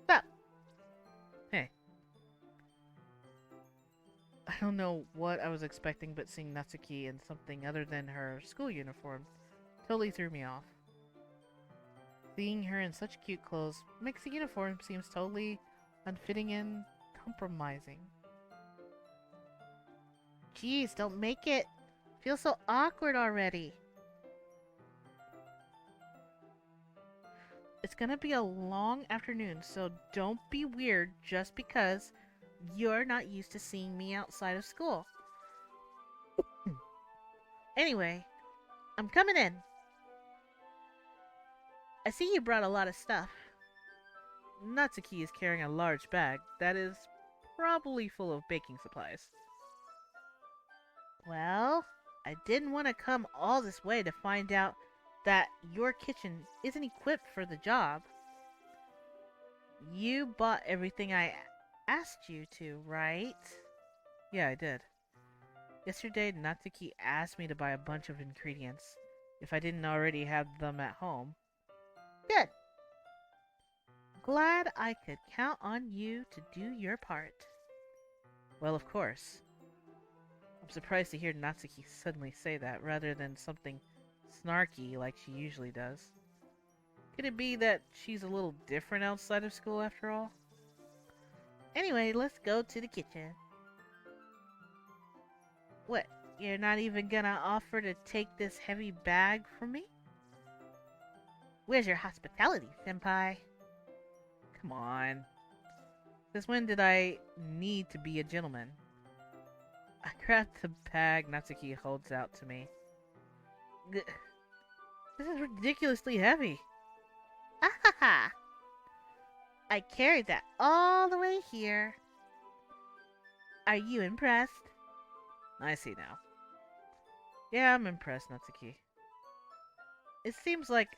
Stop! Hey. I don't know what I was expecting, but seeing Natsuki in something other than her school uniform totally threw me off. Seeing her in such cute clothes makes the uniform seem totally unfitting and compromising. Jeez, don't make it feel so awkward already. It's gonna be a long afternoon, so don't be weird just because you're not used to seeing me outside of school. Anyway, I'm coming in. I see you brought a lot of stuff. Natsuki is carrying a large bag that is probably full of baking supplies. Well, I didn't want to come all this way to find out that your kitchen isn't equipped for the job. You bought everything I asked you to, right? Yeah, I did. Yesterday, Natsuki asked me to buy a bunch of ingredients if I didn't already have them at home. Good. Glad I could count on you to do your part. Well, of course. I'm surprised to hear Natsuki suddenly say that rather than something snarky like she usually does. Could it be that she's a little different outside of school after all? Anyway, let's go to the kitchen. What, you're not even gonna offer to take this heavy bag from me? Where's your hospitality, Senpai? Come on. Since when did I need to be a gentleman? I grabbed the bag Natsuki holds out to me. This is ridiculously heavy. Ahaha! I carried that all the way here. Are you impressed? I see now. Yeah, I'm impressed, Natsuki. It seems like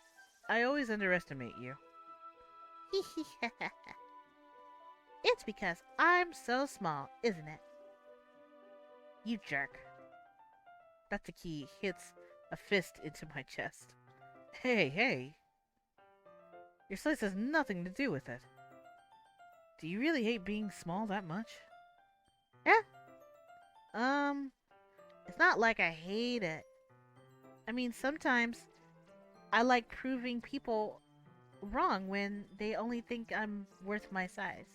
I always underestimate you. It's because I'm so small, isn't it? You jerk. Natsuki hits a fist into my chest. Hey, hey. Your size has nothing to do with it. Do you really hate being small that much? Yeah. It's not like I hate it. I mean, sometimes I like proving people wrong when they only think I'm worth my size.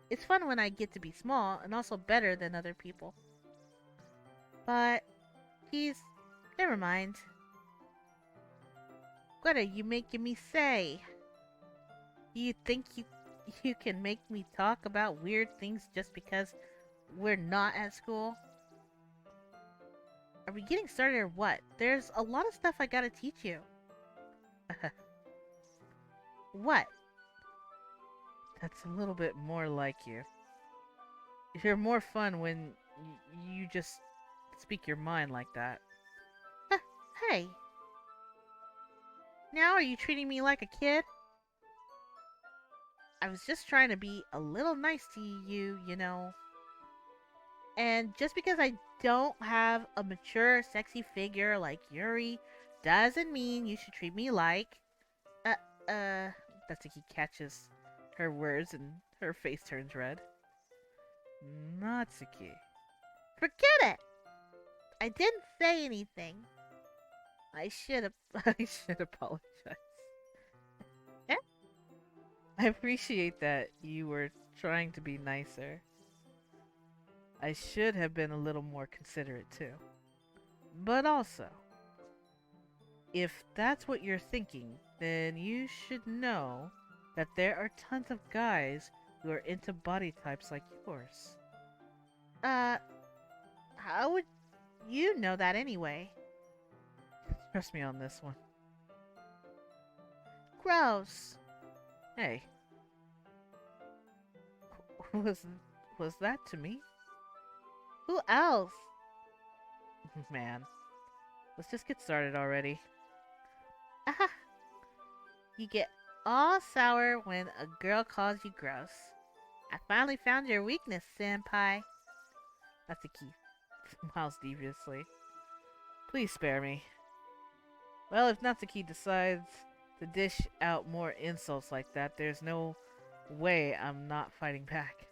It's fun when I get to be small and also better than other people. But, geez, never mind. What are you making me say? You think you can make me talk about weird things just because we're not at school? Are we getting started or what? There's a lot of stuff I gotta teach you. What? That's a little bit more like you. You're more fun when you just speak your mind like that. Hey. Now are you treating me like a kid? I was just trying to be a little nice to you, you know. And just because I don't have a mature, sexy figure like Yuri doesn't mean you should treat me like... Uh, Natsuki catches her words and her face turns red. Natsuki. Forget it! I didn't say anything. I should apologize. Eh? I appreciate that you were trying to be nicer. I should have been a little more considerate too. But also, if that's what you're thinking, then you should know that there are tons of guys who are into body types like yours. How would you know that anyway? Trust me on this one. Gross. Hey. Was that to me? Who else? Man. Let's just get started already. Aha! You get all sour when a girl calls you gross. I finally found your weakness, Senpai. That's the key. Smiles deviously. Please spare me. Well, if Natsuki decides to dish out more insults like that, there's no way I'm not fighting back.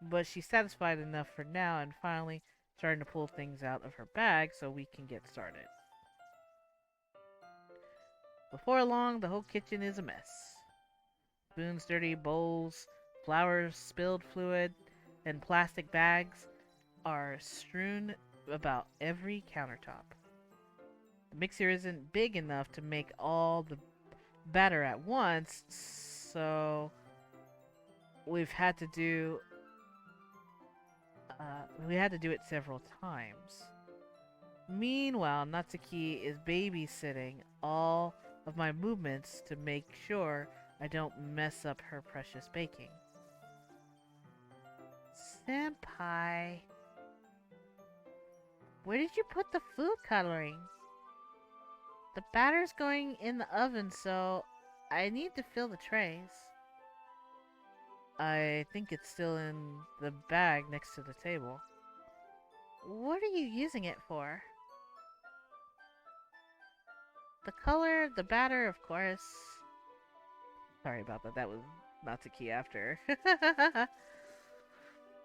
But she's satisfied enough for now and finally starting to pull things out of her bag so we can get started. Before long, the whole kitchen is a mess. Spoons, dirty bowls, flowers, spilled fluid, and plastic bags are strewn about every countertop. The mixer isn't big enough to make all the batter at once, so we've had to do it several times. Meanwhile, Natsuki is babysitting all of my movements to make sure I don't mess up her precious baking. Senpai, where did you put the food coloring? The batter's going in the oven, so I need to fill the trays. I think it's still in the bag next to the table. What are you using it for? The color, the batter, of course. Sorry about that. That was Natsuki after.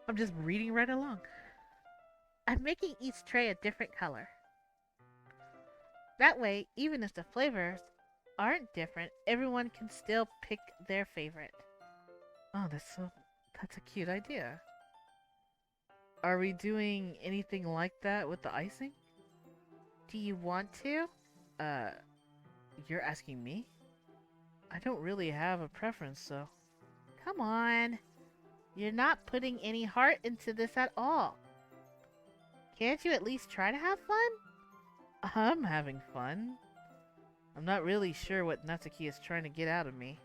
I'm just reading right along. I'm making each tray a different color. That way, even if the flavors aren't different, everyone can still pick their favorite. Oh, that's a cute idea. Are we doing anything like that with the icing? Do you want to? You're asking me? I don't really have a preference, so... Come on. You're not putting any heart into this at all. Can't you at least try to have fun? I'm having fun. I'm not really sure what Natsuki is trying to get out of me.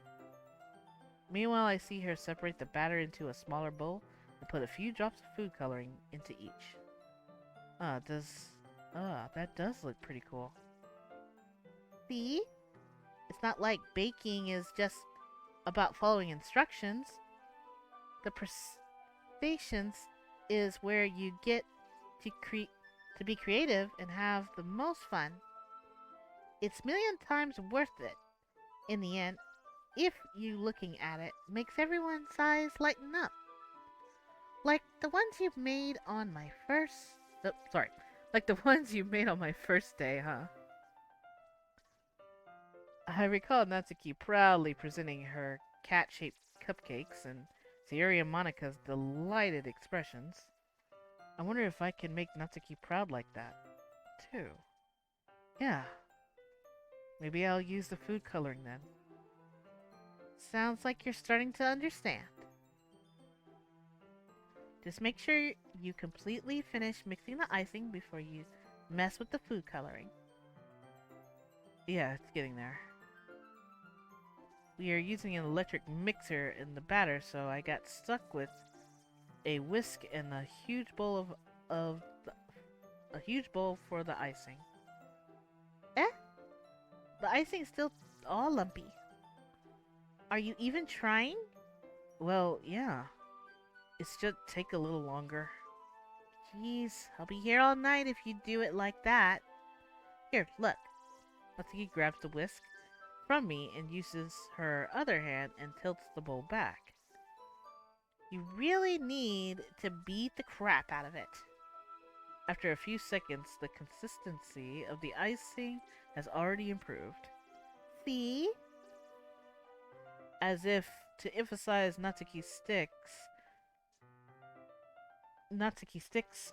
Meanwhile, I see her separate the batter into a smaller bowl and put a few drops of food coloring into each. That does look pretty cool. See? It's not like baking is just about following instructions. The patience is where you get to be creative and have the most fun. It's million times worth it in the end if you looking at it makes everyone's eyes lighten up. Like the ones you made on my first sorry. Like the ones you made on my first day, huh? I recall Natsuki proudly presenting her cat-shaped cupcakes and Sayuri and Monika's delighted expressions. I wonder if I can make Natsuki proud like that, too. Yeah, maybe I'll use the food coloring then. Sounds like you're starting to understand. Just make sure you completely finish mixing the icing before you mess with the food coloring. Yeah, it's getting there. We are using an electric mixer in the batter, so I got stuck with a whisk and a huge bowl a huge bowl for the icing. Eh? The icing's still all lumpy. Are you even trying? Well, yeah. It's just take a little longer. Jeez, I'll be here all night if you do it like that. Here, look. Natsuki grabs the whisk from me and uses her other hand and tilts the bowl back. You really need to beat the crap out of it. After a few seconds, the consistency of the icing has already improved. See? As if to emphasize Natsuki sticks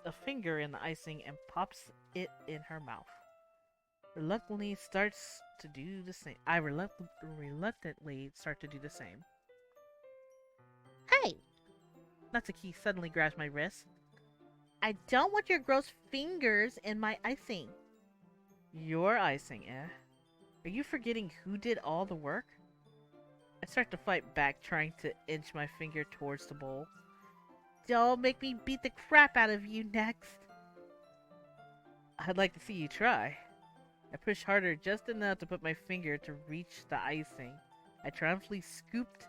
a finger in the icing and pops it in her mouth. Reluctantly starts to do the same. I reluctantly start to do the same. Hey! Natsuki suddenly grabs my wrist. I don't want your gross fingers in my icing. Your icing, eh? Are you forgetting who did all the work? I start to fight back, trying to inch my finger towards the bowl. Don't make me beat the crap out of you next. I'd like to see you try. I push harder just enough to put my finger to reach the icing. I triumphantly scooped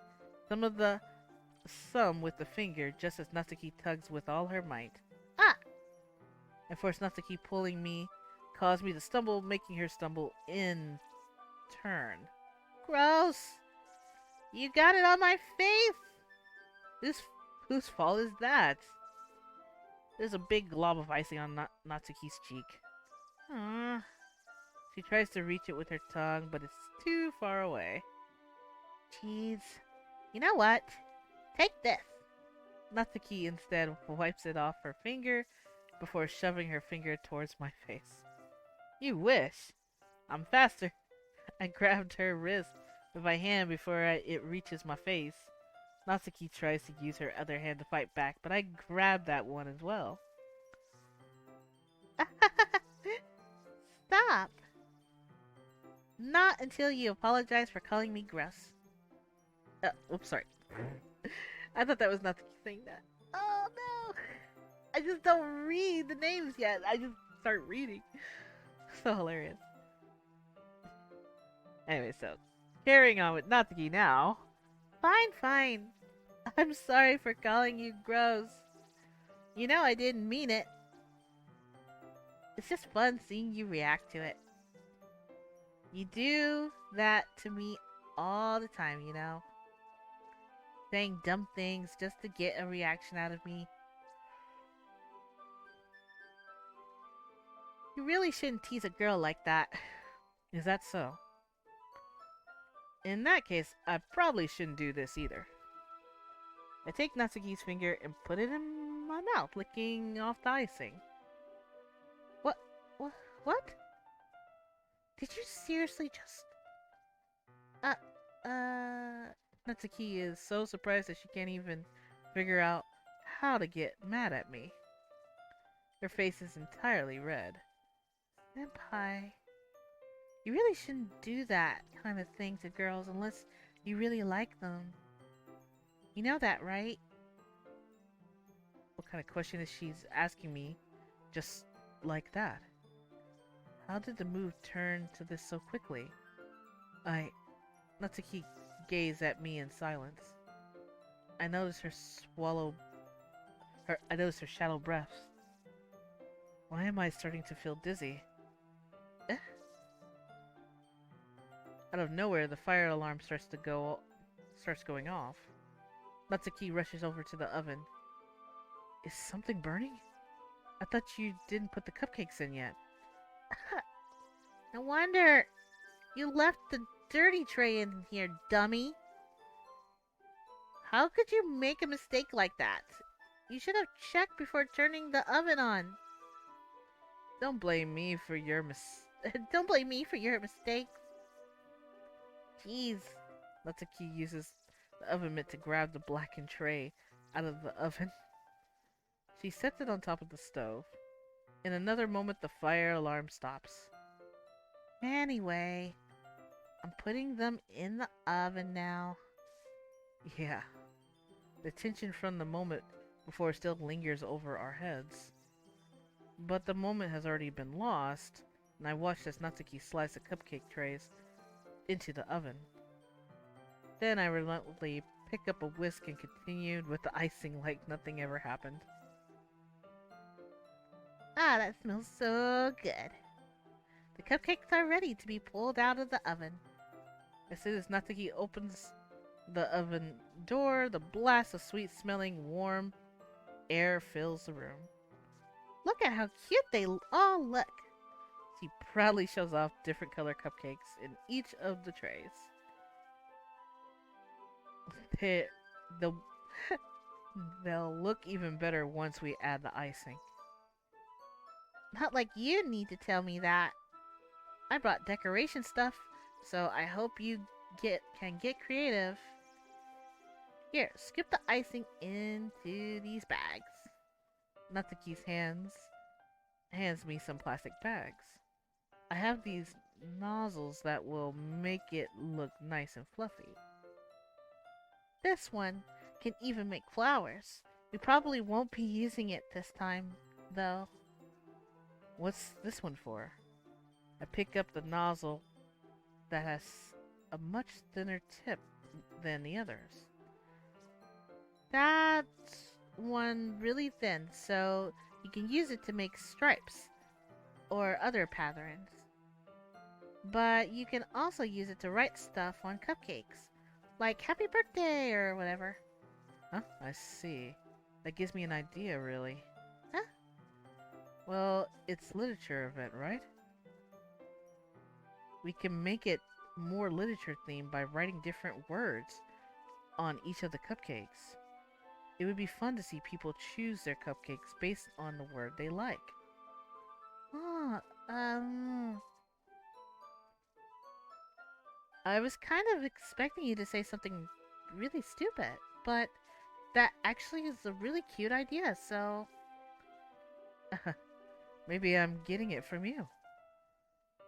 some with the finger just as Natsuki tugs with all her might. Ah! I forced Natsuki pulling me, caused me to stumble, making her stumble in turn. Gross! You got it on my face! Whose fault is that? There's a big glob of icing on Natsuki's cheek. Aww. She tries to reach it with her tongue, but it's too far away. Jeez. You know what? Take this. Natsuki instead wipes it off her finger before shoving her finger towards my face. You wish. I'm faster. I grabbed her wrist with my hand before it reaches my face. Natsuki tries to use her other hand to fight back, but I grabbed that one as well. Stop! Not until you apologize for calling me gross. Oops, sorry. I thought that was Natsuki saying that. Oh no! I just don't read the names yet. I just start reading. So hilarious. Anyway, so carrying on with Natsuki now. Fine, fine. I'm sorry for calling you gross. You know I didn't mean it. It's just fun seeing you react to it. You do that to me all the time, you know? Saying dumb things just to get a reaction out of me. You really shouldn't tease a girl like that. Is that so? In that case, I probably shouldn't do this either. I take Natsuki's finger and put it in my mouth, licking off the icing. What? What? Did you seriously just... Natsuki is so surprised that she can't even figure out how to get mad at me. Her face is entirely red. Senpai, you really shouldn't do that kind of thing to girls unless you really like them. You know that, right? What kind of question is she asking me just like that? How did the move turn to this so quickly? Natsuki gazed at me in silence. I noticed I noticed her shallow breaths. Why am I starting to feel dizzy? Eh? Out of nowhere, the fire alarm starts going off. Natsuki rushes over to the oven. Is something burning? I thought you didn't put the cupcakes in yet. No wonder you left the dirty tray in here, dummy. How could you make a mistake like that? You should have checked before turning the oven on. Don't blame me for your Don't blame me for your mistakes. Jeez. Natsuki uses the oven mitt to grab the blackened tray out of the oven. She sets it on top of the stove. In another moment, the fire alarm stops. Anyway, I'm putting them in the oven now. Yeah, the tension from the moment before still lingers over our heads. But the moment has already been lost, and I watched as Natsuki sliced the cupcake trays into the oven. Then I reluctantly picked up a whisk and continued with the icing like nothing ever happened. Ah, that smells so good. The cupcakes are ready to be pulled out of the oven. As soon as Natsuki opens the oven door, the blast of sweet-smelling, warm air fills the room. Look at how cute they all look. She proudly shows off different color cupcakes in each of the trays. They'll, they'll look even better once we add the icing. Not like you need to tell me that. I brought decoration stuff, so I hope you can get creative. Here, scoop the icing into these bags. Natsuki's hands me some plastic bags. I have these nozzles that will make it look nice and fluffy. This one can even make flowers. We probably won't be using it this time, though. What's this one for? I pick up the nozzle that has a much thinner tip than the others. That's one really thin, so you can use it to make stripes or other patterns. But you can also use it to write stuff on cupcakes, like happy birthday or whatever. Huh? I see. That gives me an idea, really. Huh? Well, it's literature event, right? We can make it more literature themed by writing different words on each of the cupcakes. It would be fun to see people choose their cupcakes based on the word they like. Oh, I was kind of expecting you to say something really stupid, but that actually is a really cute idea, so... Maybe I'm getting it from you.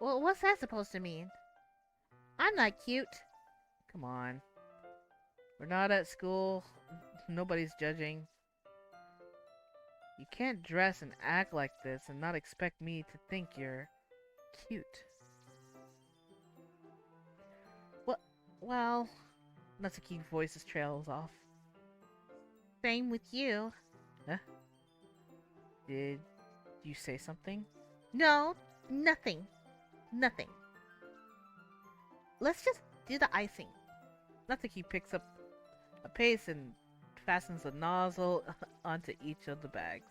Well, what's that supposed to mean? I'm not cute. Come on. We're not at school. Nobody's judging. You can't dress and act like this and not expect me to think you're cute. What? Well, Natsuki's voice trails off. Same with you. Huh? Did you say something? No, nothing. Nothing. Let's just do the icing. Natsuki picks up a paste and fastens a nozzle onto each of the bags.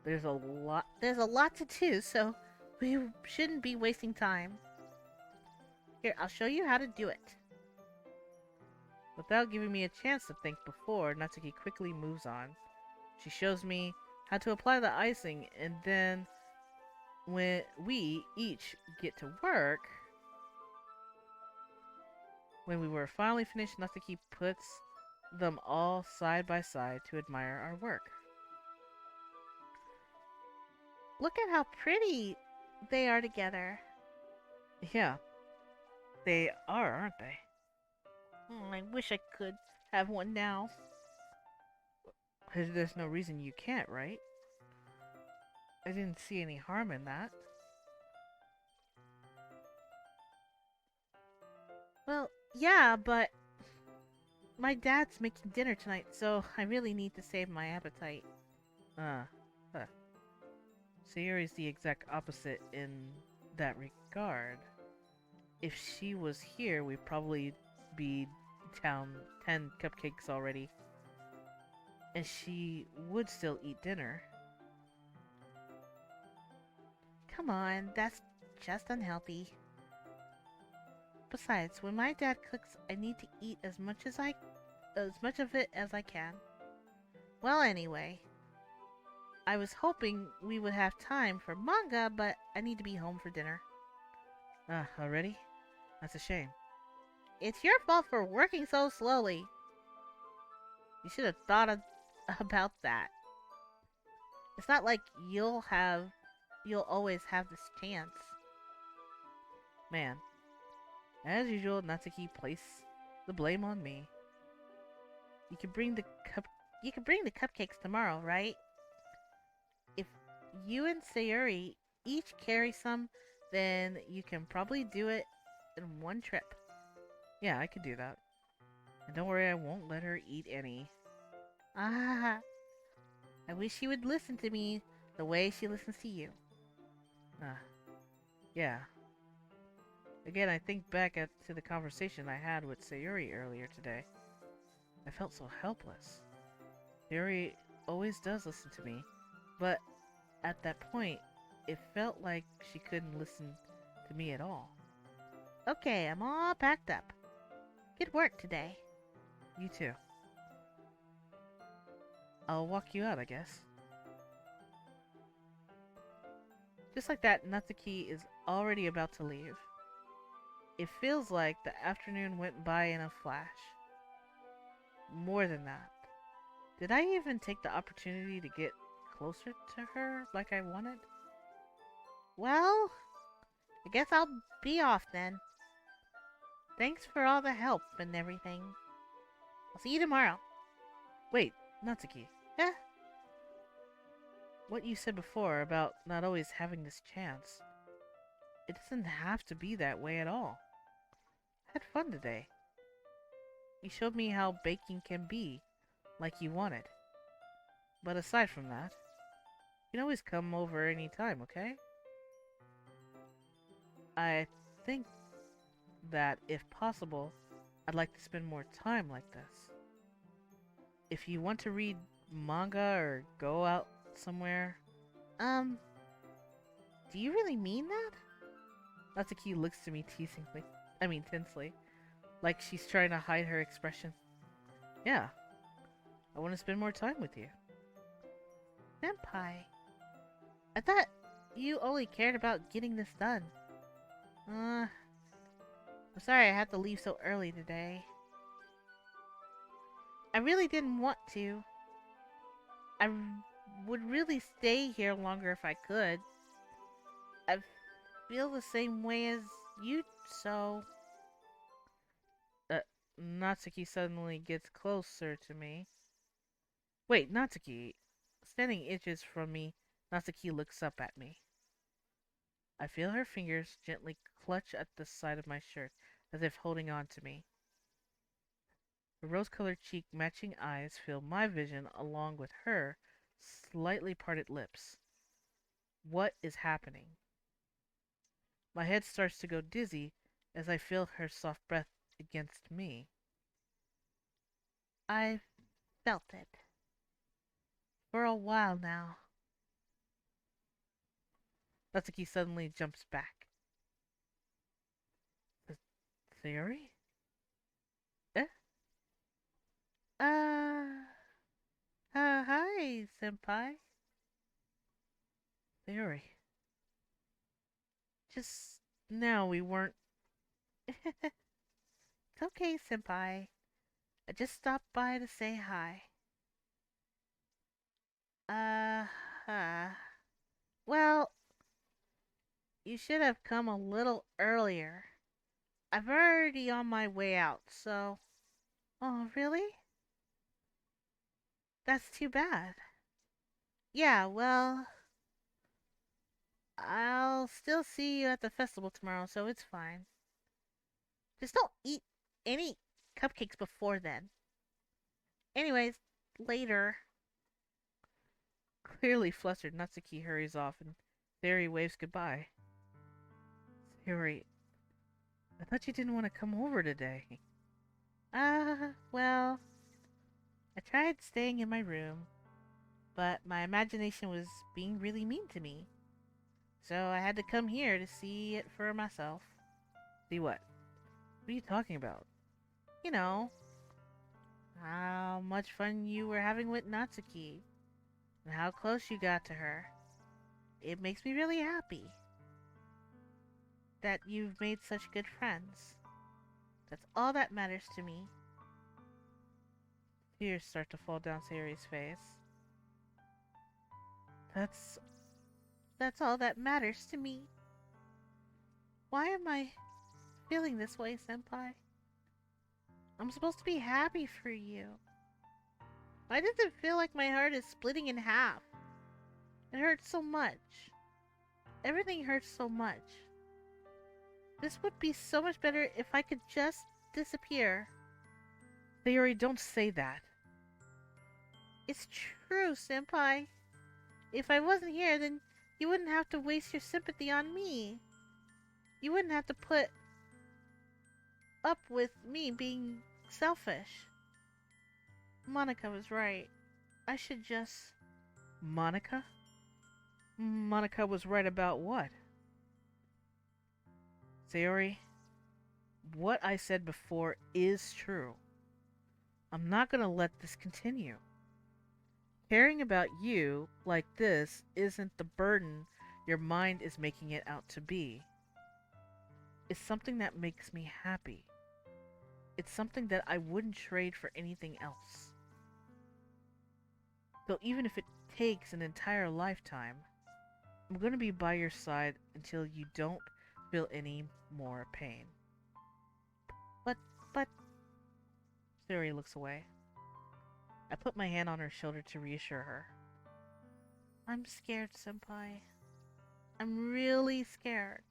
There's a lot to do, so we shouldn't be wasting time. Here, I'll show you how to do it. Without giving me a chance to think before, Natsuki quickly moves on. She shows me how to apply the icing, and then when we each get to work... When we were finally finished, Natsuki puts them all side by side to admire our work. Look at how pretty they are together. Yeah, they are, aren't they? I wish I could have one now. There's no reason you can't, right? I didn't see any harm in that. Well, yeah, but my dad's making dinner tonight, so I really need to save my appetite. Uh, huh. Sayori's the exact opposite in that regard. If she was here, we'd probably be down 10 cupcakes already. And she would still eat dinner. Come on, that's just unhealthy. Besides, when my dad cooks, I need to eat as much of it as I can. Well, anyway, I was hoping we would have time for manga, but I need to be home for dinner. Ah, already? That's a shame. It's your fault for working so slowly. You should have about that. It's not like you'll always have this chance. Man, as usual, Natsuki placed the blame on me. You can bring the cup. You can bring the cupcakes tomorrow, right? If you and Sayuri each carry some, then you can probably do it in one trip. Yeah, I could do that. And don't worry, I won't let her eat any. Ah, I wish she would listen to me the way she listens to you. Ah, yeah. Again, I think to the conversation I had with Sayuri earlier today. I felt so helpless. Sayuri always does listen to me, but at that point, it felt like she couldn't listen to me at all. Okay, I'm all packed up. Good work today. You too. I'll walk you out, I guess. Just like that, Natsuki is already about to leave. It feels like the afternoon went by in a flash. More than that. Did I even take the opportunity to get closer to her like I wanted? Well, I guess I'll be off then. Thanks for all the help and everything. I'll see you tomorrow. Wait, Natsuki. Eh? What you said before about not always having this chance. It doesn't have to be that way at all. I had fun today. You showed me how baking can be, like you wanted. But aside from that, you can always come over any time, okay? I think that, if possible, I'd like to spend more time like this. If you want to read manga or go out somewhere, um, do you really mean that? Natsuki looks to me tensely, like she's trying to hide her expression. Yeah, I want to spend more time with you. Senpai, I thought you only cared about getting this done. I'm sorry I had to leave so early today. I really didn't want to. I would really stay here longer if I could. I feel the same way as you, so... Uh, Natsuki suddenly gets closer to me. Wait, Natsuki. Standing inches from me, Natsuki looks up at me. I feel her fingers gently clutch at the side of my shirt, as if holding on to me. Her rose-colored cheek matching eyes fill my vision along with her slightly parted lips. What is happening? My head starts to go dizzy as I feel her soft breath against me. I've felt it for a while now. Natsuki suddenly jumps back. The theory? Eh? Uh, hi, senpai. Theory. Just now we weren't. It's okay, senpai. I just stopped by to say hi. Uh, uh, well, you should have come a little earlier. I'm already on my way out, so. Oh, really? That's too bad. Yeah, well, I'll still see you at the festival tomorrow, so it's fine. Just don't eat any cupcakes before then. Anyways, later. Clearly flustered, Natsuki hurries off and Sayori waves goodbye. Sayori, I thought you didn't want to come over today. Well, I tried staying in my room, but my imagination was being really mean to me. So I had to come here to see it for myself. See what? What are you talking about? You know, how much fun you were having with Natsuki, and how close you got to her. It makes me really happy that you've made such good friends. That's all that matters to me. Tears start to fall down Sayori's face. That's that's all that matters to me. Why am I feeling this way, Senpai? I'm supposed to be happy for you. Why does it feel like my heart is splitting in half? It hurts so much. Everything hurts so much. This would be so much better if I could just disappear. Sayori, don't say that. It's true, Senpai. If I wasn't here, then you wouldn't have to waste your sympathy on me. You wouldn't have to put up with me being selfish. Monica was right. I should just... Monica? Monica was right about what? Sayori, what I said before is true. I'm not gonna let this continue. Caring about you like this isn't the burden your mind is making it out to be. It's something that makes me happy. It's something that I wouldn't trade for anything else. So even if it takes an entire lifetime, I'm gonna be by your side until you don't feel any more pain. But... Sayori looks away. I put my hand on her shoulder to reassure her. I'm scared, Senpai. I'm really scared.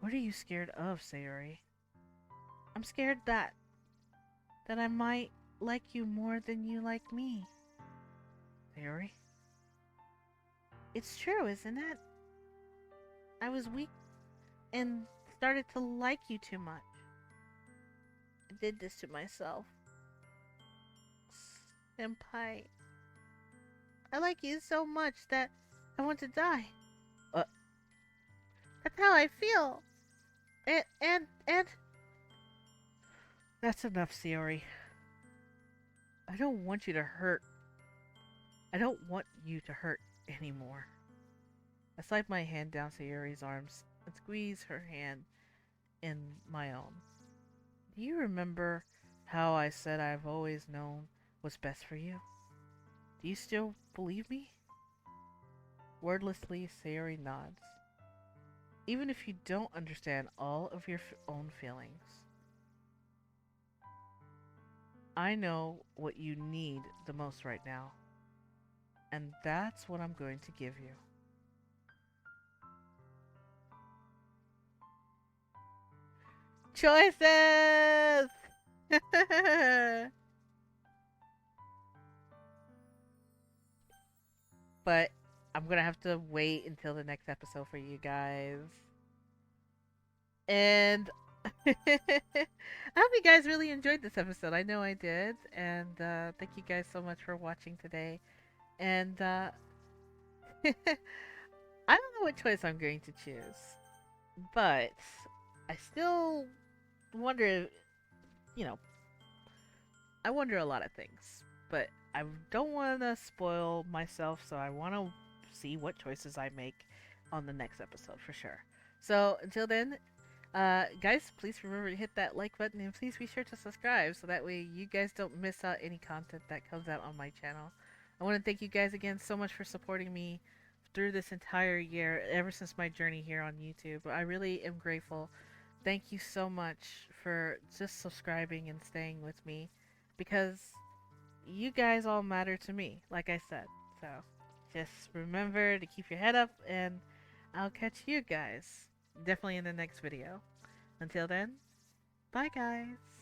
What are you scared of, Sayori? I'm scared that I might like you more than you like me. Sayori? It's true, isn't it? I was weak and started to like you too much. I did this to myself. Senpai, I like you so much that I want to die. That's how I feel. And... That's enough, Sayori. I don't want you to hurt. I don't want you to hurt anymore. I slide my hand down Sayori's arms and squeeze her hand in my own. Do you remember how I said I've always known what's best for you? Do you still believe me? Wordlessly, Sayori nods. Even if you don't understand all of your own feelings, I know what you need the most right now, and that's what I'm going to give you. Choices! But I'm gonna have to wait until the next episode for you guys. And I hope you guys really enjoyed this episode. I know I did. And thank you guys so much for watching today. And I don't know what choice I'm going to choose. But I still wonder, you know, I wonder a lot of things. But I don't want to spoil myself, so I want to see what choices I make on the next episode for sure. So until then, guys, please remember to hit that like button and please be sure to subscribe so that way you guys don't miss out any content that comes out on my channel. I want to thank you guys again so much for supporting me through this entire year, ever since my journey here on YouTube. I really am grateful. Thank you so much for just subscribing and staying with me, because you guys all matter to me, like I said. So just remember to keep your head up, and I'll catch you guys definitely in the next video. Until then, Bye, guys.